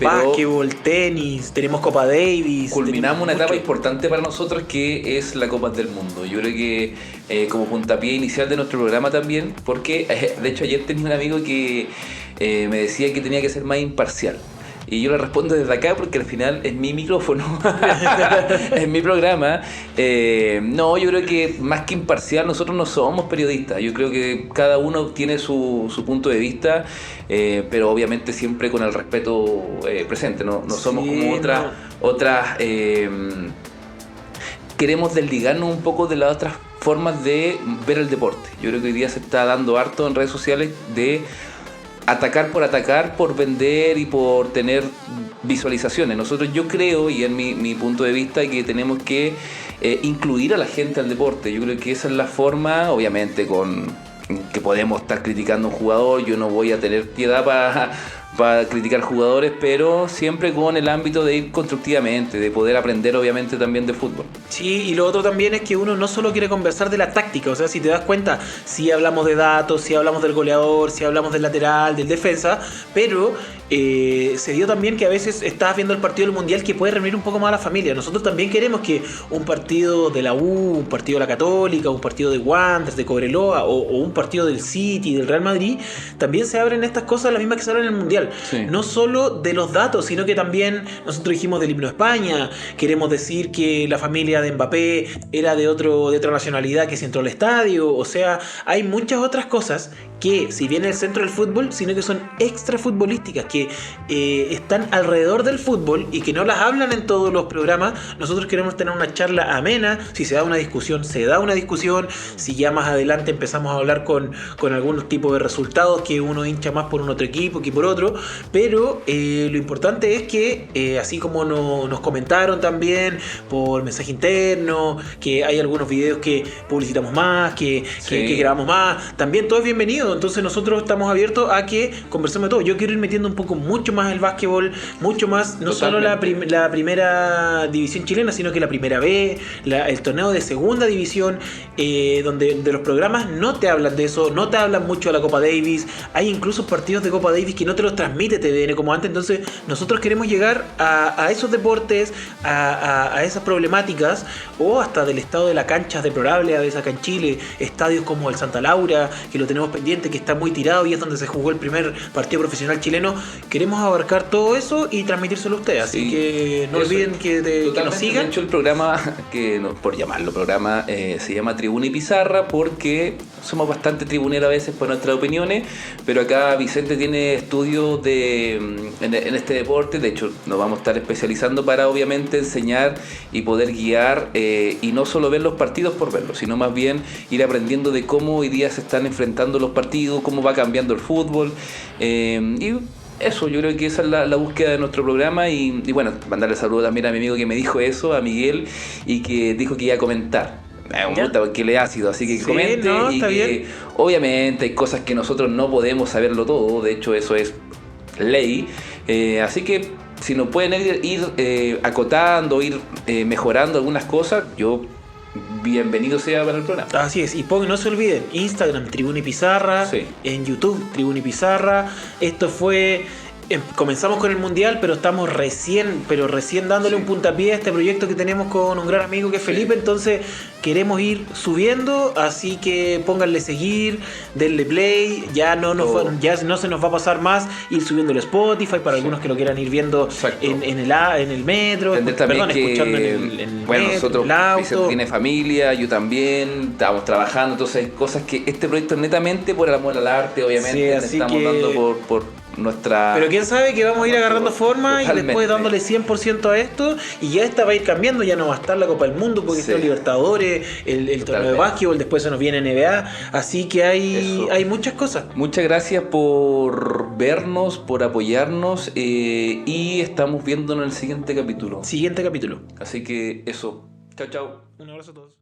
Básquetbol, tenis, tenemos Copa Davis. Culminamos una etapa importante para nosotros, que es la Copa del Mundo. Yo creo que como puntapié inicial de nuestro programa también, porque de hecho ayer tenía un amigo que me decía que tenía que ser más imparcial. Y yo le respondo desde acá porque al final es mi micrófono, es mi programa. No, yo creo que más que imparcial, nosotros no somos periodistas. Yo creo que cada uno tiene su punto de vista, pero obviamente siempre con el respeto presente. No somos como otras queremos desligarnos un poco de las otras formas de ver el deporte. Yo creo que hoy día se está dando harto en redes sociales de atacar, por vender y por tener visualizaciones. Yo creo, y en mi punto de vista, que tenemos que incluir a la gente al deporte. Yo creo que esa es la forma, obviamente con que podemos estar criticando a un jugador. Yo no voy a tener piedad para criticar jugadores, pero siempre con el ámbito de ir constructivamente, de poder aprender obviamente también de fútbol. Sí, y lo otro también es que uno no solo quiere conversar de la táctica, o sea, si te das cuenta, si hablamos de datos, si hablamos del goleador, si hablamos del lateral, del defensa, pero se dio también que a veces estás viendo el partido del Mundial que puede reunir un poco más a la familia. Nosotros también queremos que un partido de la U, un partido de la Católica, un partido de Wanderers, de Cobreloa o un partido del City, del Real Madrid, también se abren estas cosas las mismas que se abren en el Mundial. Sí. No solo de los datos, sino que también nosotros dijimos del himno de España, queremos decir que la familia de Mbappé era de otra nacionalidad que se entró al estadio. O sea, hay muchas otras cosas que, si bien el centro del fútbol, sino que son extra futbolísticas, que están alrededor del fútbol y que no las hablan en todos los programas. Nosotros queremos tener una charla amena. Si se da una discusión, se da una discusión. Si ya más adelante empezamos a hablar con algunos tipos de resultados, que uno hincha más por un otro equipo que por otro. Pero lo importante es que, así como nos comentaron también por mensaje interno, que hay algunos videos que publicitamos más, que grabamos más, también todo es bienvenido. Entonces nosotros estamos abiertos a que conversemos de todo. Yo quiero ir metiendo un poco mucho más el básquetbol, mucho más, no solo la primera división chilena, sino que la primera B, el torneo de segunda división, donde de los programas no te hablan de eso, no te hablan mucho de la Copa Davis. Hay incluso partidos de Copa Davis que no te los transmite TVN como antes, entonces nosotros queremos llegar a esos deportes, a esas problemáticas, o hasta del estado de la cancha deplorable a veces acá en Chile, estadios como el Santa Laura, que lo tenemos pendiente, que está muy tirado y es donde se jugó el primer partido profesional chileno. Queremos abarcar todo eso y transmitírselo a ustedes, así que no olviden que nos sigan. De hecho, el programa, por llamarlo programa, se llama Tribuna y Pizarra porque somos bastante tribuneros a veces por nuestras opiniones, pero acá Vicente tiene estudios en este deporte. De hecho, nos vamos a estar especializando para obviamente enseñar y poder guiar, y no solo ver los partidos por verlos, sino más bien ir aprendiendo de cómo hoy día se están enfrentando los partidos, cómo va cambiando el fútbol, y eso, yo creo que esa es la búsqueda de nuestro programa. Y bueno, mandarle saludos también a mi amigo que me dijo eso, a Miguel, y que dijo que iba a comentar. Que le ha sido, así que comente. Y que bien. Obviamente hay cosas que nosotros no podemos saberlo todo, de hecho eso es ley, así que si nos pueden ir acotando, ir mejorando algunas cosas, yo bienvenido sea para el programa. Así es, y no se olviden, Instagram Tribuna y Pizarra, sí. En YouTube Tribuna y Pizarra. Esto fue... Comenzamos con el Mundial, pero estamos recién dándole un puntapié a este proyecto que tenemos con un gran amigo que es Felipe. Entonces queremos ir subiendo, así que pónganle seguir, denle play. Ya no se nos va a pasar más ir subiendo el Spotify para algunos que lo quieran ir viendo en el metro, escuchando en el metro, nosotros, el auto. Vicente tiene familia, yo también, estamos trabajando, entonces hay cosas que este proyecto es netamente por el amor al arte, obviamente, sí, estamos dando por nuestra... Pero quién sabe que vamos a ir agarrando forma. Totalmente. Y después dándole 100% a esto, y ya esta va a ir cambiando, ya no va a estar la Copa del Mundo porque está el Libertadores, el torneo de básquetbol, después se nos viene NBA, así que hay muchas cosas. Muchas gracias por vernos, por apoyarnos, y estamos viéndonos en el siguiente capítulo. Así que eso. Chao. Un abrazo a todos.